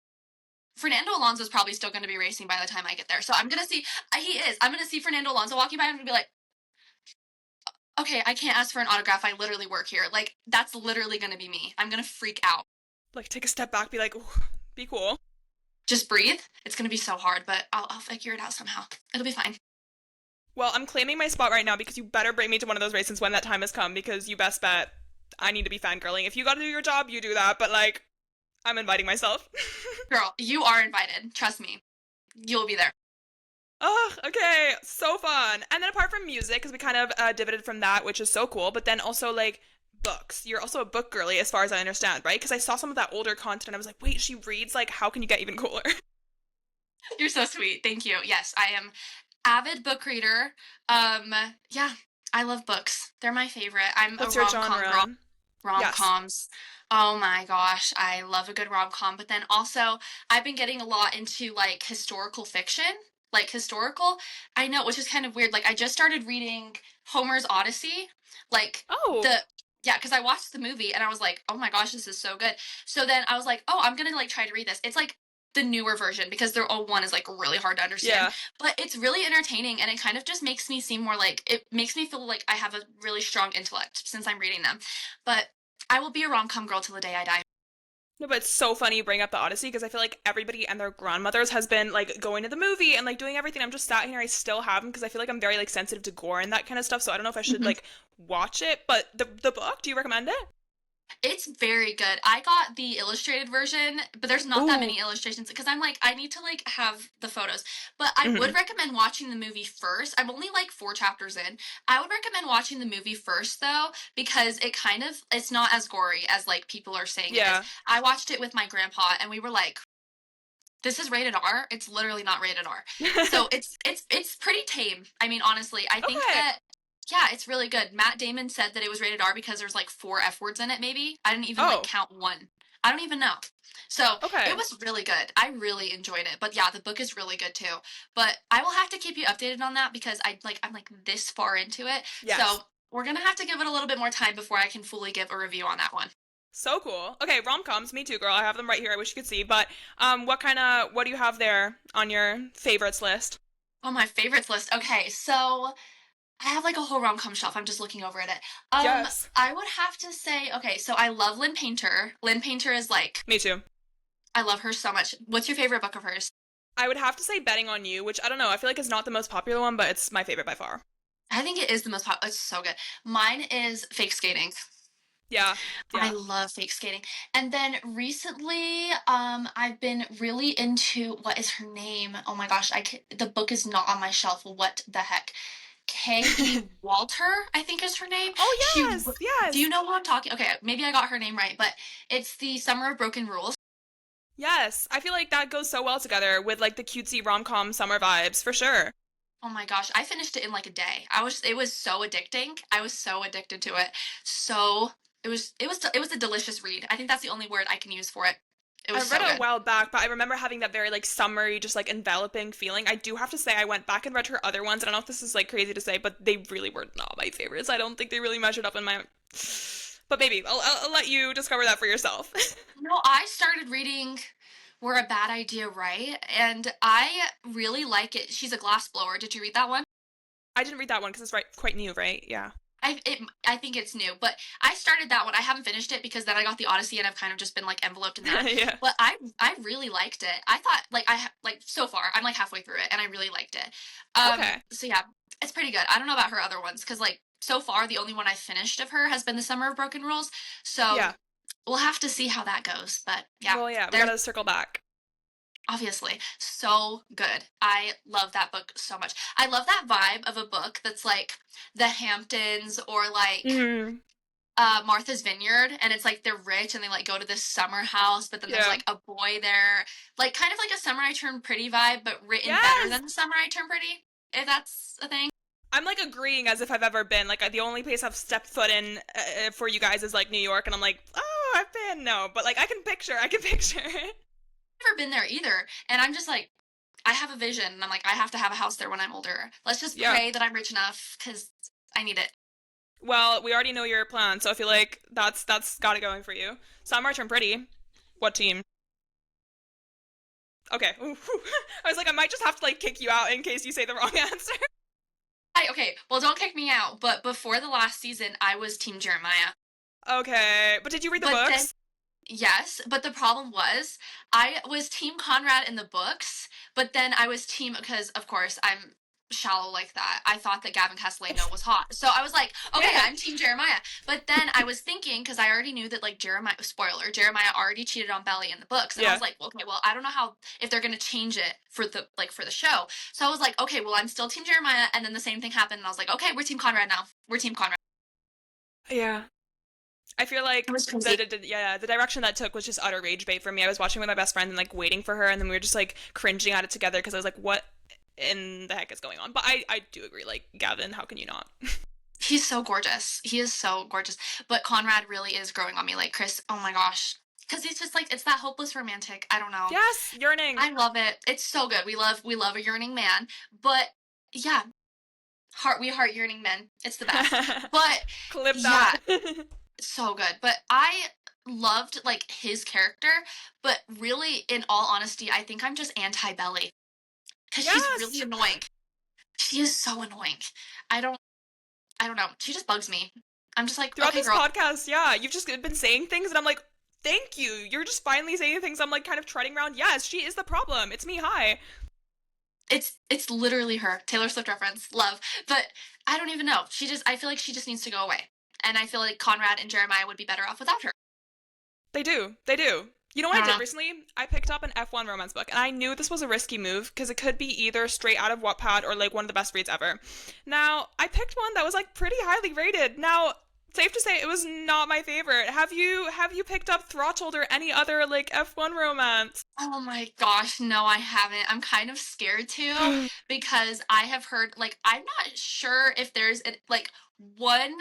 Fernando Alonso is probably still going to be racing by the time I get there. So I'm going to see, he is. I'm going to see Fernando Alonso walking by and I'm going to be like, okay, I can't ask for an autograph. I literally work here. Like, that's literally going to be me. I'm going to freak out. Like, take a step back, be like, ooh, be cool. Just breathe. It's going to be so hard, but I'll figure it out somehow. It'll be fine. Well, I'm claiming my spot right now because you better bring me to one of those races when that time has come because you best bet I need to be fangirling. If you gotta do your job, you do that, but like, I'm inviting myself. Girl, you are invited. Trust me. You'll be there. Oh, okay, so fun. And then apart from music, because we kind of divided from that, which is so cool, but then also like books. You're also a book girly, as far as I understand, right? Because I saw some of that older content and I was like, wait, she reads, like, how can you get even cooler? You're so sweet. Thank you. Yes, I am avid book reader. Um, yeah, I love books. They're my favorite. I'm a What's your rom-com girl. genre? Yes. Rom-coms. Oh my gosh, I love a good rom-com. But then also, I've been getting a lot into like historical fiction. Like historical, I know, which is kind of weird. Like I just started reading Homer's Odyssey. Like Oh, the yeah, because I watched the movie and I was like, oh my gosh, this is so good. So then I was like, oh, I'm gonna like try to read this. It's like the newer version because their old one is like really hard to understand. yeah. But it's really entertaining and it kind of just makes me seem more like it makes me feel like I have a really strong intellect since I'm reading them. But I will be a rom-com girl till the day I die. No, but it's so funny you bring up the Odyssey because I feel like everybody and their grandmothers has been like going to the movie and like doing everything. I'm just sat here, I still haven't because I feel like I'm very like sensitive to gore and that kind of stuff. So I don't know if I should Mhm. like watch it. But the book, do you recommend it? It's very good. I got the illustrated version, but there's not that Ooh. many illustrations because I'm like I need to like have the photos. But I Hmm. would recommend watching the movie first. I'm only like 4 chapters in. I would recommend watching the movie first though because it kind of it's not as gory as like people are saying it is. Yeah. I watched it with my grandpa and we were like this is rated R. It's literally not rated R. So it's pretty tame. I mean, honestly, I think Okay. that yeah, it's really good. Matt Damon said that it was rated R because there's like 4 F words in it maybe. I didn't even like Oh, count one. I don't even know. So, it okay. was really good. I really enjoyed it. But yeah, the book is really good too. But I will have to keep you updated on that because I'm like this far into it. So, Yes. we're going to have to give it a little bit more time before I can fully give a review on that one. So cool. Okay, rom-coms, me too, girl. I have them right here. I wish you could see. But what do you have there on your favorites list? Oh, my favorites list. Okay, so I have like a whole rom-com shelf. I'm just looking over at it. Yes. I would have to say, okay, so I love Lynn Painter. Lynn Painter is like, Me too. I love her so much. What's your favorite book of hers? I would have to say Betting on You, which I don't know. I feel like it's not the most popular one, but it's my favorite by far. I think it is the most popular. It's so good. Mine is Fake Skating. Yeah. I Yeah. love fake skating. And then recently, I've been really into what is her name? Oh my gosh, the book is not on my shelf. What the heck? K.E. Walter, I think is her name. Oh She, yes, do you yes, know who I'm talking? Okay, maybe I got her name right, but it's the Summer of Broken Rules. yes. I feel like that goes so well together with like the cutesy rom-com summer vibes for sure. Oh my gosh, I finished it in like a day. It was so addicting. I was so addicted to it. So it was a delicious read. I think that's the only word I can use for it. It I was read so it a good. while back, but I remember having that very like summery, just like enveloping feeling. I do have to say, I went back and read her other ones. I don't know if this is like crazy to say, but they really were not my favorites. I don't think they really measured up in my. But maybe I'll let you discover that for yourself. No, I started reading We're a Bad Idea, Right? And I really like it. She's a glass blower. Did you read that one? I didn't read that one because it's right quite new, right? Yeah. I think it's new, but I started that one. I haven't finished it because then I got the Odyssey and I've kind of just been like enveloped in that. Yeah. But I really liked it. I thought like like so far I'm like halfway through it and I really liked it. Okay. So yeah, it's pretty good. I don't know about her other ones because like so far the only one I finished of her has been The Summer of Broken Rules. So Yeah. we'll have to see how that goes. But yeah, Well, yeah, we there's gotta circle back. obviously so good. I love that book so much. I love that vibe of a book that's like the Hamptons or like Hmm. Martha's Vineyard, and it's like they're rich and they like go to this summer house, but then there's Yeah. like a boy there, like kind of like a Summer I Turned Pretty vibe, but written better Yes! than the Summer I Turned Pretty, if that's a thing. I'm like agreeing as if I've ever been. Like the only place I've stepped foot in for you guys is like New York, and I'm like, oh, I've been no, but like I can picture. I've never been there either, and I'm just like, I have a vision, and I'm like, I have to have a house there when I'm older. Let's just Yeah. pray that I'm rich enough because I need it. Well, we already know your plan, so I feel like that's got it going for you. Sam March and Pretty. What team? Okay. Ooh, I was like, I might just have to like kick you out in case you say the wrong answer. Okay, well, don't kick me out, but before the last season, I was Team Jeremiah. Okay, but did you read the But then books? yes, but the problem was I was Team Conrad in the books, but then I was team because of course I'm shallow like that. I thought that Gavin Castellano was hot. So I was like, okay, Yeah. I'm Team Jeremiah. But then I was thinking because I already knew that like Jeremiah spoiler, Jeremiah already cheated on Belly in the books. And I Yeah. was like, okay, well, I don't know how if they're gonna change it for the show. So I was like, okay, well, I'm still Team Jeremiah, and then the same thing happened, and I was like, okay, we're Team Conrad now. We're Team Conrad. Yeah. I feel It like was crazy. the direction that took was just utter rage bait for me. I was watching with my best friend and like waiting for her, and then we were just like cringing at it together because I was like, what in the heck is going on? But I do agree, like Gavin, how can you not? He's so gorgeous. He is so gorgeous. But Conrad really is growing on me. Like Chris, oh my gosh. Because he's just like it's that hopeless romantic. I don't know. Yes, yearning. I love it. It's so good. We love a yearning man. But yeah, heart yearning men. It's the best. But Clip yeah, that. so good. But I loved like his character. But really, in all honesty, I think I'm just anti Belly because she's really Yes. annoying. She is so annoying. I don't. I don't know. She just bugs me. I'm just like, Throughout okay, this girl. podcast, yeah, you've just been saying things, and I'm like, thank you. You're just finally saying things. I'm like kind of treading around. Yes, she is the problem. It's me. Hi. It's literally her. Taylor Swift reference. Love. But I don't even know. I feel like she just needs to go away. And I feel like Conrad and Jeremiah would be better off without her. They do. They do. You know I what I don't did know. recently? I picked up an F1 romance book, and I knew this was a risky move because it could be either straight out of Wattpad or like one of the best reads ever. Now, I picked one that was like pretty highly rated. Now, safe to say it was not my favorite. Have you picked up Throttled or any other like F1 romance? Oh my gosh, no, I haven't. I'm kind of scared to because I have heard like I'm not sure if there's like one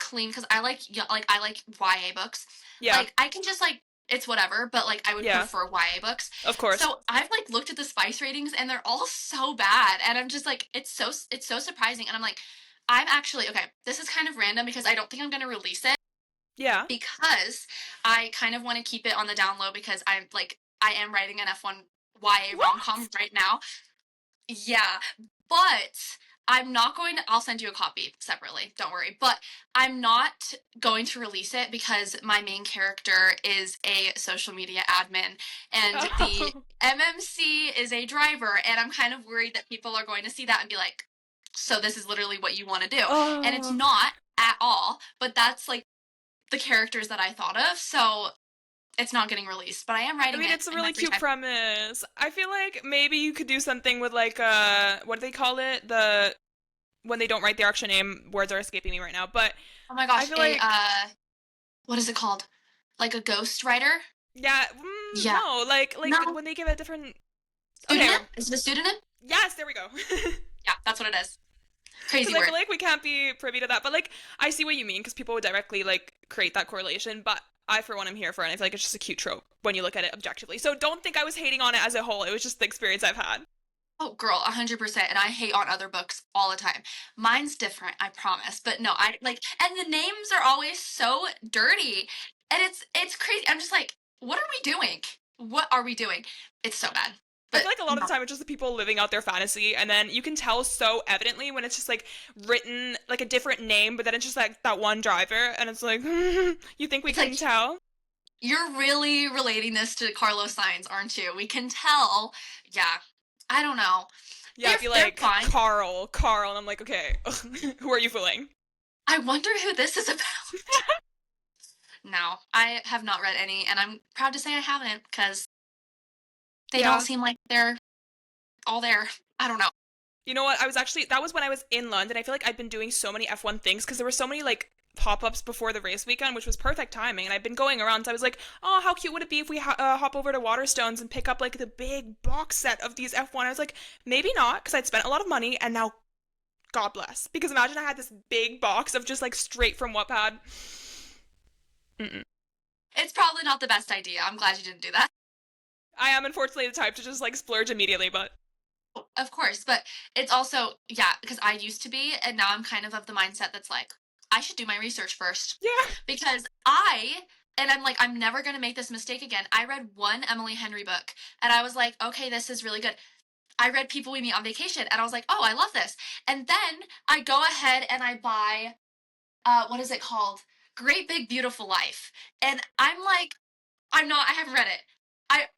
clean because I like YA books. Yeah. Like I can just like it's whatever, but like I would Yeah. prefer YA books. Of course. So I've like looked at the spice ratings and they're all so bad, and I'm just like it's so surprising, and I'm like I'm actually okay. This is kind of random because I don't think I'm gonna release it Yeah. because I kind of want to keep it on the down low because I am writing an F1 YA rom com What? right now. Yeah, but I'm not going to. I'll send you a copy separately. Don't worry. But I'm not going to release it because my main character is a social media admin and the Oh. MMC is a driver. And I'm kind of worried that people are going to see that and be like, so this is literally what you want to do. And it's Oh. not at all. But that's like the characters that I thought of. So it's not getting released. But I am I writing mean, it it's a in my really free cute time. premise. I feel like maybe you could do something with like what do they call it? The when they don't write their actual name, words are escaping me right now. But Oh my I gosh, feel like what is it called? Like a ghost writer? yeah, Yeah. no, like No. when they give a different okay, Pseudonym? Is it a pseudonym? yes, there we go. Yeah, that's what it is. Because Crazy I word. feel like we can't be privy to that, but like I see what you mean because people would directly like create that correlation, but I for one am here for it. And I feel like it's just a cute trope when you look at it objectively. So don't think I was hating on it as a whole. It was just the experience I've had. Oh, girl, 100%. And I hate on other books all the time. Mine's different, I promise. But no, I like, and the names are always so dirty, and it's crazy. I'm just like, what are we doing? What are we doing? It's so bad. I But feel like a lot of no, the time it's just the people living out their fantasy, and then you can tell so evidently when it's just like written like a different name, but then it's just like that one driver, and it's like, you think we it's like couldn't tell? you're really relating this to Carlos Sainz, aren't you? We can tell. Yeah, I don't know. Yeah, They're I'd be they're like, fine. Carl, and I'm like, okay, who are you fooling? I wonder who this is about. No, I have not read any, and I'm proud to say I haven't because they don't Yeah. seem like they're all there. I don't know. You know what? That was when I was in London. I feel like I'd been doing so many F1 things because there were so many like pop-ups before the race weekend, which was perfect timing. And I've been going around, so I was like, oh, how cute would it be if we hop over to Waterstones and pick up like the big box set of these F1? I was like, maybe not, because I'd spent a lot of money, and now, God bless. Because imagine I had this big box of just like straight from Wattpad. Mm-mm. It's probably not the best idea. I'm glad you didn't do that. I am unfortunately the type to just like splurge immediately, but Of course, but it's also, yeah, because I used to be, and now I'm kind of the mindset that's like, I should do my research first. yeah. Because and I'm like, I'm never going to make this mistake again. I read one Emily Henry book, and I was like, okay, this is really good. I read People We Meet on Vacation, and I was like, oh, I love this. And then I go ahead and I buy, what is it called? Great Big Beautiful Life. And I'm like, I haven't read it.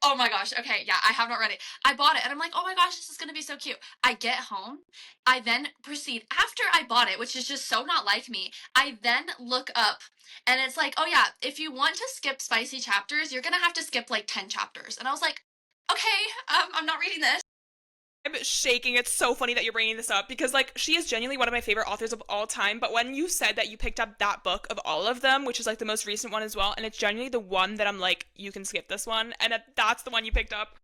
Oh my gosh, okay, yeah, I have not read it. I bought it and I'm like, oh my gosh, this is gonna be so cute. I get home, I then proceed, after I bought it, which is just so not like me, I then look up and it's like, oh yeah, if you want to skip spicy chapters, you're gonna have to skip like 10 chapters. And I was like, okay, I'm not reading this. I'm shaking. It's so funny that you're bringing this up because, like, she is genuinely one of my favorite authors of all time. But when you said that you picked up that book of all of them, which is like the most recent one as well, and it's genuinely the one that I'm like, you can skip this one, and that's the one you picked up.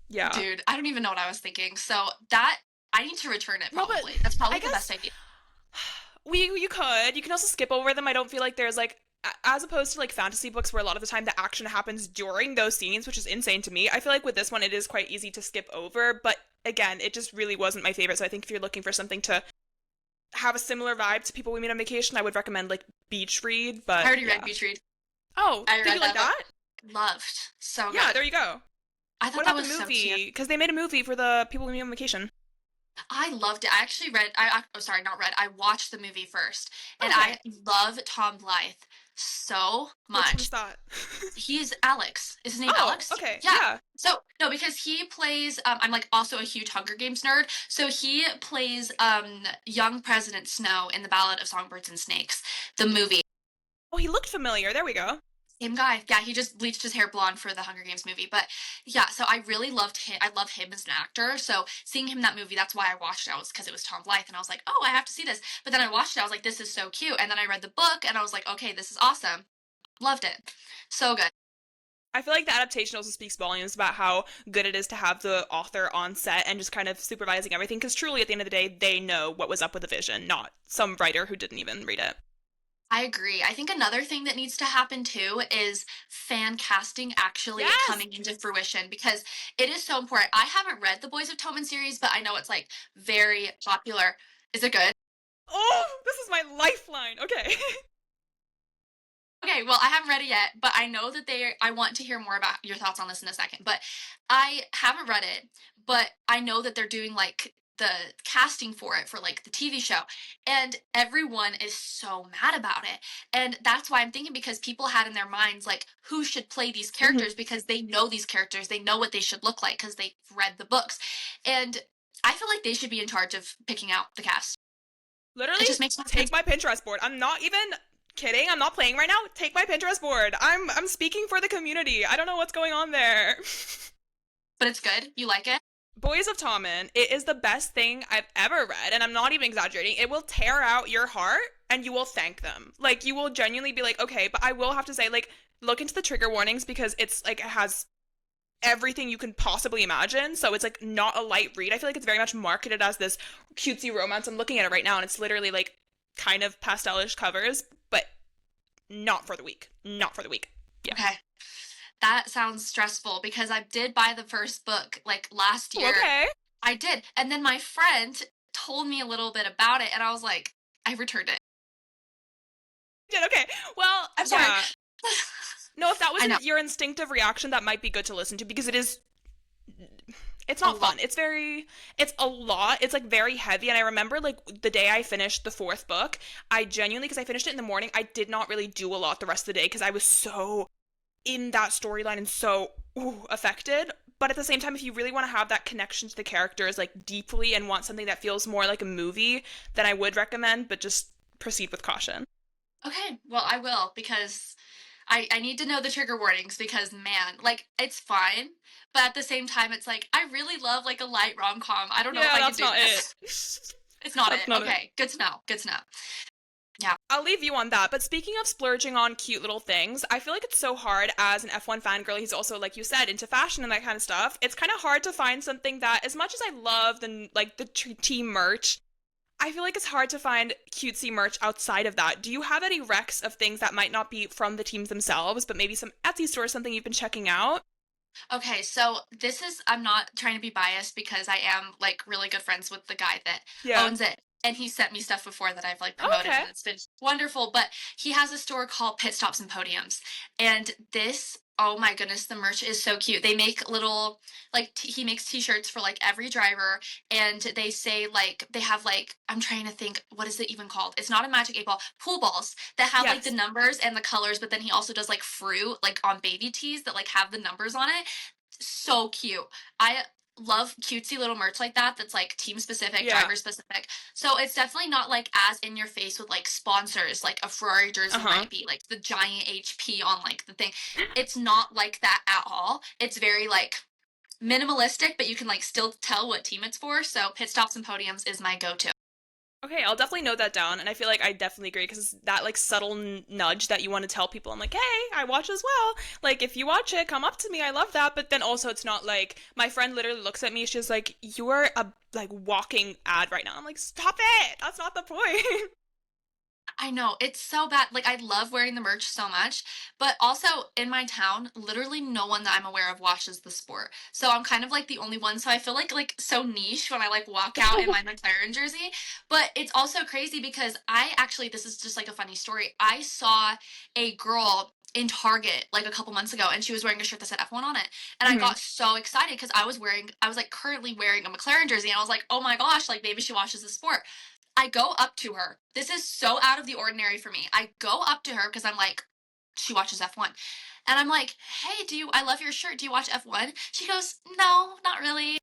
Yeah. Dude, I don't even know what I was thinking. So that, I need to return it No, but probably. That's I probably the guess best idea. you could. You can also skip over them. I don't feel like there's like as opposed to like fantasy books where a lot of the time the action happens during those scenes, which is insane to me. I feel like with this one it is quite easy to skip over, but again, it just really wasn't my favorite. So I think if you're looking for something to have a similar vibe to People We Meet on Vacation, I would recommend like Beach Read, I but already yeah. read Beach Read. Oh, I did read you like that that? book. Loved. So Yeah, good. there you go. I What thought that about the was so cute. movie? Because they made a movie for the People We Meet on Vacation. I loved it. I actually oh sorry, not read. I watched the movie first. And Okay. I love Tom Blythe so Which much. one's that? He's Alex. Is his name Oh, Alex? okay. Yeah. Yeah. So no, because he plays I'm like also a huge Hunger Games nerd. So he plays young President Snow in The Ballad of Songbirds and Snakes, the movie. Oh, he looked familiar. There we go. Same guy. Yeah, he just bleached his hair blonde for the Hunger Games movie. But yeah, so I really loved him. I love him as an actor. So seeing him in that movie, that's why I watched it. I was because it was Tom Blythe, and I was like, oh, I have to see this. But then I watched it. I was like, this is so cute. And then I read the book, and I was like, okay, this is awesome. Loved it. So good. I feel like the adaptation also speaks volumes about how good it is to have the author on set and just kind of supervising everything. Because truly, at the end of the day, they know what was up with the vision, not some writer who didn't even read it. I agree. I think another thing that needs to happen too is fan casting actually Yes! coming into fruition because it is so important. I haven't read the Boys of Tommen series, but I know it's like very popular. Is it good? Oh, this is my lifeline. Okay. Okay, well, I haven't read it yet, but I know that I want to hear more about your thoughts on this in a second. But I haven't read it, but I know that they're doing like the casting for it for like the TV show, and everyone is so mad about it. And that's why I'm thinking because people had in their minds like who should play these Mhm. characters because they know these characters, they know what they should look like because they've read the books. And I feel like they should be in charge of picking out the cast. Literally, It just makes more sense. take my Pinterest board. I'm not even kidding. I'm not playing right now. Take my Pinterest board. I'm speaking for the community. I don't know what's going on there. But it's good. You like it? Boys of Tommen, it is the best thing I've ever read, and I'm not even exaggerating. It will tear out your heart, and you will thank them. Like, you will genuinely be like, okay, but I will have to say, like, look into the trigger warnings because it's, like, it has everything you can possibly imagine, so it's, like, not a light read. I feel like it's very much marketed as this cutesy romance. I'm looking at it right now, and it's literally, like, kind of pastelish covers, but not for the weak. Not for the weak. Yeah. Okay. That sounds stressful because I did buy the first book like last year. Okay. I did. And then my friend told me a little bit about it and I was like, I returned it. Okay. Well, I'm sorry. yeah. No, if that I know. was your instinctive reaction, that might be good to listen to because it's not fun. It's a lot. It's like very heavy. And I remember like the day I finished the fourth book, I genuinely, because I finished it in the morning, I did not really do a lot the rest of the day because I was so in that storyline and so affected. But at the same time, if you really want to have that connection to the characters like deeply and want something that feels more like a movie, then I would recommend, but just proceed with caution. Okay, well, I will because I need to know the trigger warnings because man, like it's fine, but at the same time it's like I really love like a light rom-com. I don't know if Yeah, I can that's do not it. this. It's not That's it. not it. Okay, good to know. Good to know. Yeah. I'll leave you on that. But speaking of splurging on cute little things, I feel like it's so hard as an F1 fangirl who's also, like you said, into fashion and that kind of stuff. It's kind of hard to find something that, as much as I love the like the team merch, I feel like it's hard to find cutesy merch outside of that. Do you have any recs of things that might not be from the teams themselves, but maybe some Etsy store, something you've been checking out? Okay, so this is I'm not trying to be biased because I am like really good friends with the guy that Yeah. owns it. And he sent me stuff before that I've like Oh, promoted okay. and it's been wonderful. But he has a store called Pit Stops and Podiums. And this, oh my goodness, the merch is so cute. They make little like he makes t-shirts for like every driver and they say like they have like I'm trying to think what is it even called? It's not a magic eight ball, pool balls that have like the Yes. numbers and the colors, but then he also does like fruit like on baby tees that like have the numbers on it so cute. I love cutesy little merch like that that's like team specific, Yeah. driver specific. So it's definitely not like as in your face with like sponsors like a Ferrari jersey Uh-huh. might be, like the giant HP on like the thing. It's not like that at all. It's very like minimalistic, but you can like still tell what team it's for. So pit stops and podiums is my go-to. Okay, I'll definitely note that down, and I feel like I definitely agree because that like subtle nudge that you want to tell people. I'm like, hey, I watch as well. Like, if you watch it, come up to me. I love that. But then also, it's not like my friend literally looks at me. She's like, you are a like walking ad right now. I'm like, stop it. That's not the point. I know, it's so bad. Like, I love wearing the merch so much, but also in my town, literally no one that I'm aware of watches the sport. So I'm kind of like the only one. So I feel like so niche when I like walk out in my McLaren jersey. But it's also crazy because I actually, this is just like a funny story. I saw a girl in Target like a couple months ago and she was wearing a shirt that said F1 on it. And I Mhm. got so excited because I was like currently wearing a McLaren jersey and I was like, oh my gosh, like maybe she watches the sport. I go up to her. This is so out of the ordinary for me. I go up to her because I'm like, she watches F1. And I'm like, hey, I love your shirt. Do you watch F1? She goes, no, not really.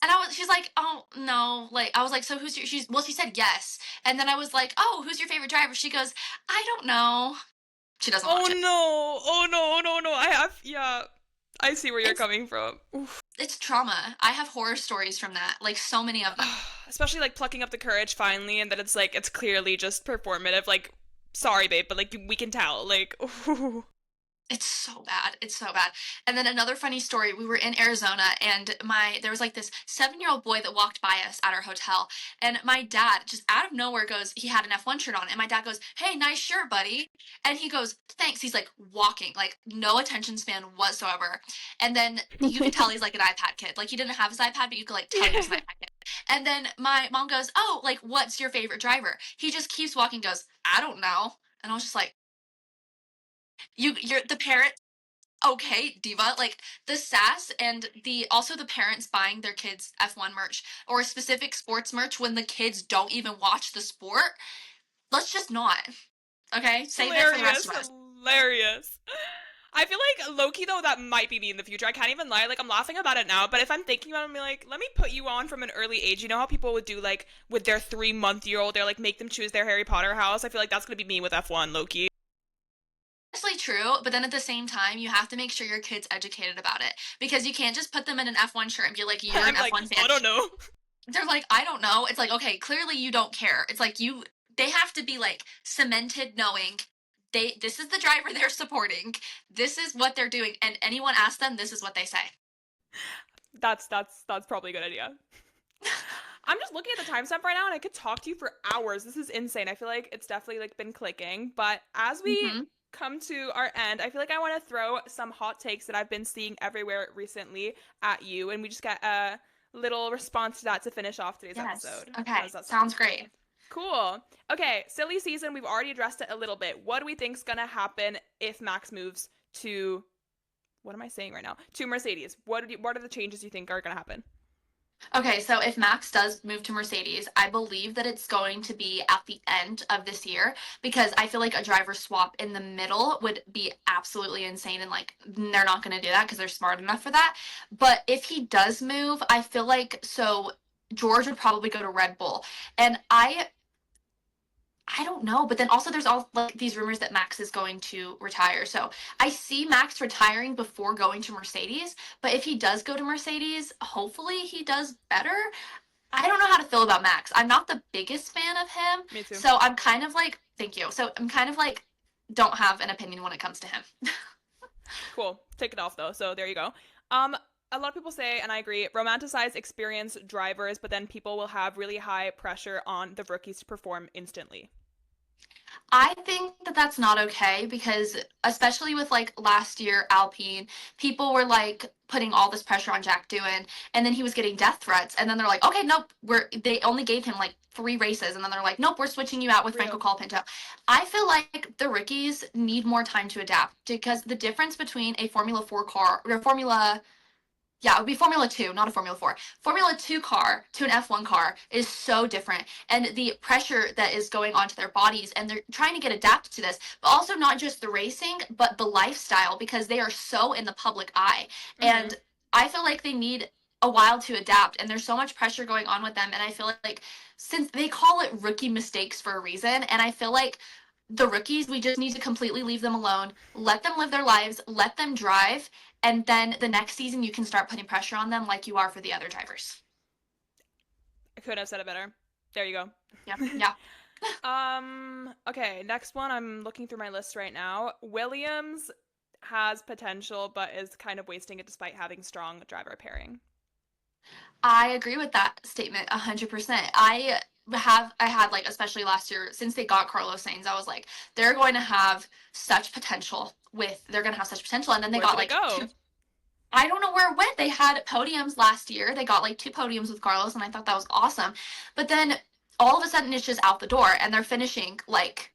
And she's like, oh, no. Like, I was like, so she said yes. And then I was like, oh, who's your favorite driver? She goes, I don't know. She doesn't Oh watch it. no. Oh no. No. No. I have. Yeah. I see where you're It's, coming from. Oof. it's trauma. I have horror stories from that, like so many of them. Especially like plucking up the courage finally, and that it's like it's clearly just performative. Like, sorry, babe, but like we can tell. Like, ooh. It's so bad. It's so bad. And then another funny story, we were in Arizona and there was like this 7-year-old boy that walked by us at our hotel. And my dad just out of nowhere goes, he had an F1 shirt on. And my dad goes, hey, nice shirt, buddy. And he goes, thanks. He's like walking, like no attention span whatsoever. And then you could tell he's like an iPad kid. Like he didn't have his iPad, but you could like tell he was an iPad kid. And then my mom goes, oh, like what's your favorite driver? He just keeps walking, goes, I don't know. And I was just like, you're the parent. Okay, diva, like the sass and the also the parents buying their kids F1 merch or specific sports merch when the kids don't even watch the sport. Let's just not. Okay? Save it for the rest Hilarious, of us. hilarious. I feel like low key though that might be me in the future. I can't even lie. Like I'm laughing about it now, but if I'm thinking about it, I'm like, let me put you on from an early age. You know how people would do like with their 3-month-old, they're like make them choose their Harry Potter house. I feel like that's gonna be me with F1 low key. Honestly true, but then at the same time, you have to make sure your kid's educated about it because you can't just put them in an F1 shirt and be like, you're I'm an like, F1 fan. I don't know. They're like, I don't know. It's like, okay, clearly you don't care. It's like they have to be like cemented knowing this is the driver they're supporting. This is what they're doing. And anyone asks them, this is what they say. That's probably a good idea. I'm just looking at the timestamp right now and I could talk to you for hours. This is insane. I feel like it's definitely like been clicking. But as we Mm-hmm. come to our end, I feel like I want to throw some hot takes that I've been seeing everywhere recently at you, and we just get a little response to that to finish off today's Yes. episode. How Okay. does that sound? Sounds great. Cool. Okay, silly season. We've already addressed it a little bit. What do we think's gonna happen if Max moves to what am I saying right now? To Mercedes. What are the changes you think are gonna happen? Okay, so if Max does move to Mercedes, I believe that it's going to be at the end of this year because I feel like a driver swap in the middle would be absolutely insane and like they're not going to do that because they're smart enough for that. But if he does move, I feel like so George would probably go to Red Bull. And I I don't know. But then also there's all like these rumors that Max is going to retire. So I see Max retiring before going to Mercedes. But if he does go to Mercedes, hopefully he does better. I don't know how to feel about Max. I'm not the biggest fan of him. Me too. So I'm kind of like, thank you. So I'm kind of like, don't have an opinion when it comes to him. Cool. Take it off though. So there you go. Um, a lot of people say, and I agree, romanticize experienced drivers, but then people will have really high pressure on the rookies to perform instantly. I think that that's not okay because, especially with like last year Alpine, people were like putting all this pressure on Jack Doohan, and then he was getting death threats, and then they're like, okay, nope, they only gave him like 3 races, and then they're like, nope, we're switching you out with Franco Real. Colapinto. I feel like the rookies need more time to adapt because the difference between a Formula 4 car or a Formula yeah, it would be Formula 2, not a Formula 4. Formula 2 car to an F1 car is so different. And the pressure that is going onto their bodies, and they're trying to get adapted to this, but also not just the racing, but the lifestyle because they are so in the public eye. Mm-hmm. And I feel like they need a while to adapt, and there's so much pressure going on with them. And I feel like since they call it rookie mistakes for a reason, and I feel like the rookies, we just need to completely leave them alone, let them live their lives, let them drive, and then the next season you can start putting pressure on them like you are for the other drivers. I couldn't have said it better. There you Yeah, go. yeah. Okay, next one. I'm looking through my list right now. Williams has potential, but is kind of wasting it despite having strong driver pairing. I agree with that statement 100%. I had like especially last year since they got Carlos Sainz, I was like they're going to have such potential they're going to have such potential, and then they Where got did it like go? two. I don't know where it went. They had podiums last year. They got like 2 podiums with Carlos, and I thought that was awesome. But then all of a sudden it's just out the door, and they're finishing like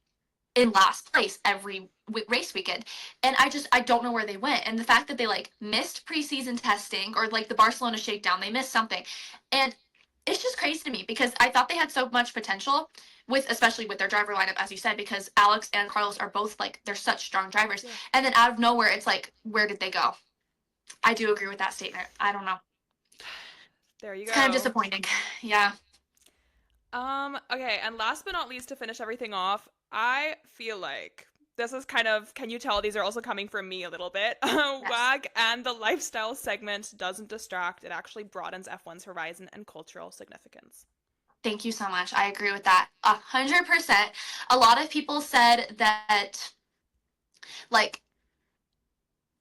in last place every race weekend. And I don't know where they went. And the fact that they like missed preseason testing or like the Barcelona shakedown, they missed something. And it's just crazy to me because I thought they had so much potential with especially with their driver lineup, as you said, because Alex and Carlos are both like they're such strong drivers. Yeah. And then out of nowhere it's like, where did they go? I do agree with that statement. I don't know. There you It's kind of go. disappointing. Yeah. Okay, and last but not least, to finish everything off, I feel like this is kind of, can you tell these are also coming from me a little bit? Yes. WAG and the lifestyle segment doesn't distract, it actually broadens F1's horizon and cultural significance. Thank you so much. I agree with that 100%. A lot of people said that, like,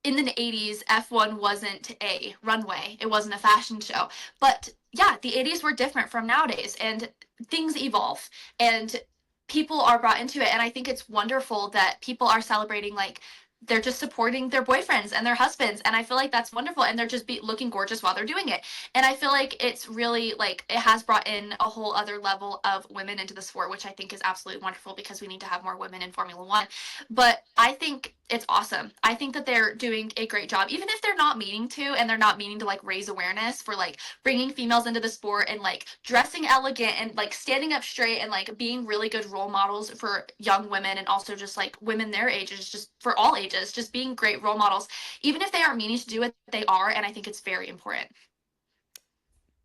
in the 80s, F1 wasn't a runway, it wasn't a fashion show. But yeah, the 80s were different from nowadays, and things evolve, and people are brought into it. And I think it's wonderful that people are celebrating, like, they're just supporting their boyfriends and their husbands, and I feel like that's wonderful, and they're just looking gorgeous while they're doing it. And I feel like it's really like it has brought in a whole other level of women into the sport, which I think is absolutely wonderful because we need to have more women in Formula One. But I think it's awesome. I think that they're doing a great job, even if they're not meaning to, and they're not meaning to like raise awareness for like bringing females into the sport and like dressing elegant and like standing up straight and like being really good role models for young women and also just like women their ages, just for all ages, just being great role models, even if they aren't meaning to do it, they are. And I think it's very important.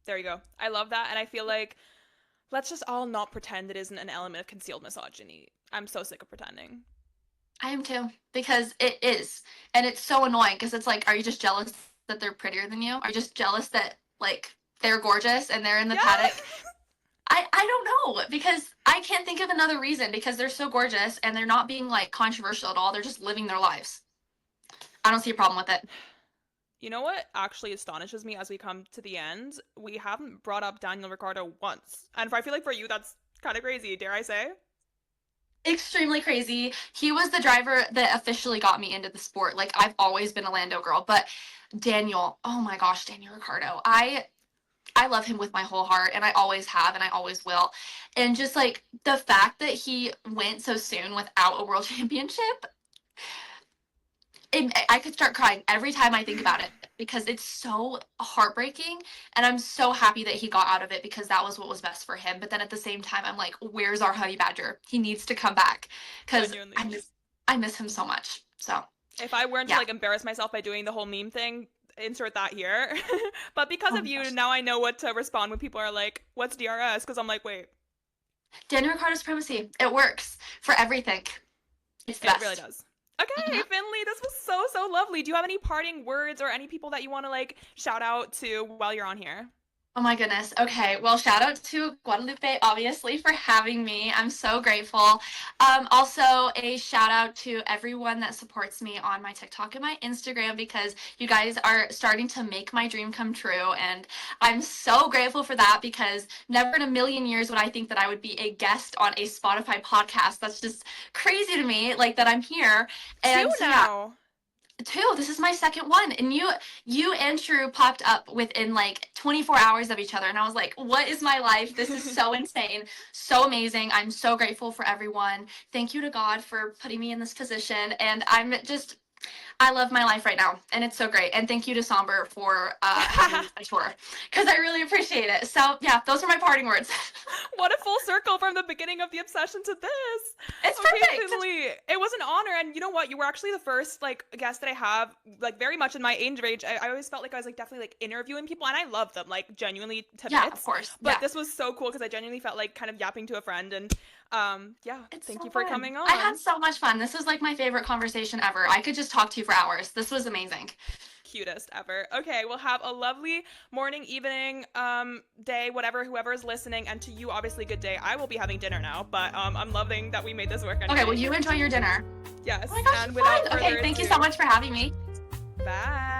There you go. I love that, and I feel like let's just all not pretend it isn't an element of concealed misogyny. I'm so sick of pretending. I am too, because it is. And it's so annoying because it's like, are you just jealous that they're prettier than you? Are you just jealous that like they're gorgeous and they're in the Yeah. paddock? I don't know because I can't think of another reason because they're so gorgeous and they're not being like controversial at all. They're just living their lives. I don't see a problem with it. You know what actually astonishes me as we come to the end? We haven't brought up Daniel Ricciardo once. And I feel like for you, that's kind of crazy, dare I say? Extremely crazy. He was the driver that officially got me into the sport. Like I've always been a Lando girl, but Daniel, oh my gosh, Daniel Ricciardo. I love him with my whole heart and I always have and I always will. And just like the fact that he went so soon without a world championship, I could start crying every time I think about it because it's so heartbreaking. And I'm so happy that he got out of it because that was what was best for him. But then at the same time, I'm like, where's our honey badger? He needs to come back because Genuinely. I miss him so much. So If I weren't to yeah. like embarrass myself by doing the whole meme thing, insert that here. But because Oh of my you, gosh. now I know what to respond when people are like, "What's DRS?" Because I'm like, wait. Daniel Ricciardo supremacy. It works for everything. It's the It best. really does. Okay, Finley, this was so lovely. Do you have any parting words or any people that you want to like shout out to while you're on here? Oh my goodness. Okay. Well, shout out to Guadalupe, obviously, for having me. I'm so grateful. Also, a shout out to everyone that supports me on my TikTok and my Instagram because you guys are starting to make my dream come true. And I'm so grateful for that because never in a million years would I think that I would be a guest on a Spotify podcast. That's just crazy to me, like that I'm here. Two And so, yeah. now. Two. This is my second one, and you and True popped up within like 24 hours of each other, and I was like, "What is my life? This is so insane, so amazing." I'm so grateful for everyone. Thank you to God for putting me in this position, and I love my life right now, and it's so great. And thank you to Somber for having me on tour, because I really appreciate it. So yeah, those are my parting words. What a full circle from the beginning of the obsession to this. It's Okay, perfect. Finley, it was an honor, and you know what? You were actually the first like guest that I have like very much in my age range. I always felt like I was like definitely like interviewing people, and I love them like genuinely to Yeah, bits. of course. But Yeah. this was so cool because I genuinely felt like kind of yapping to a friend, and yeah, It's thank so you for fun. coming I had on. so much fun. This was like my favorite conversation ever. I could just talk to you for hours. This was amazing. Cutest ever. Okay, well have a lovely morning, evening, day, whatever, whoever is listening, and to you obviously good day. I will be having dinner now, but I'm loving that we made this work anyway. Okay, well, you enjoy your dinner. Yes, Oh my gosh, and without fun. further Okay, thank you ado, so much for having me. bye.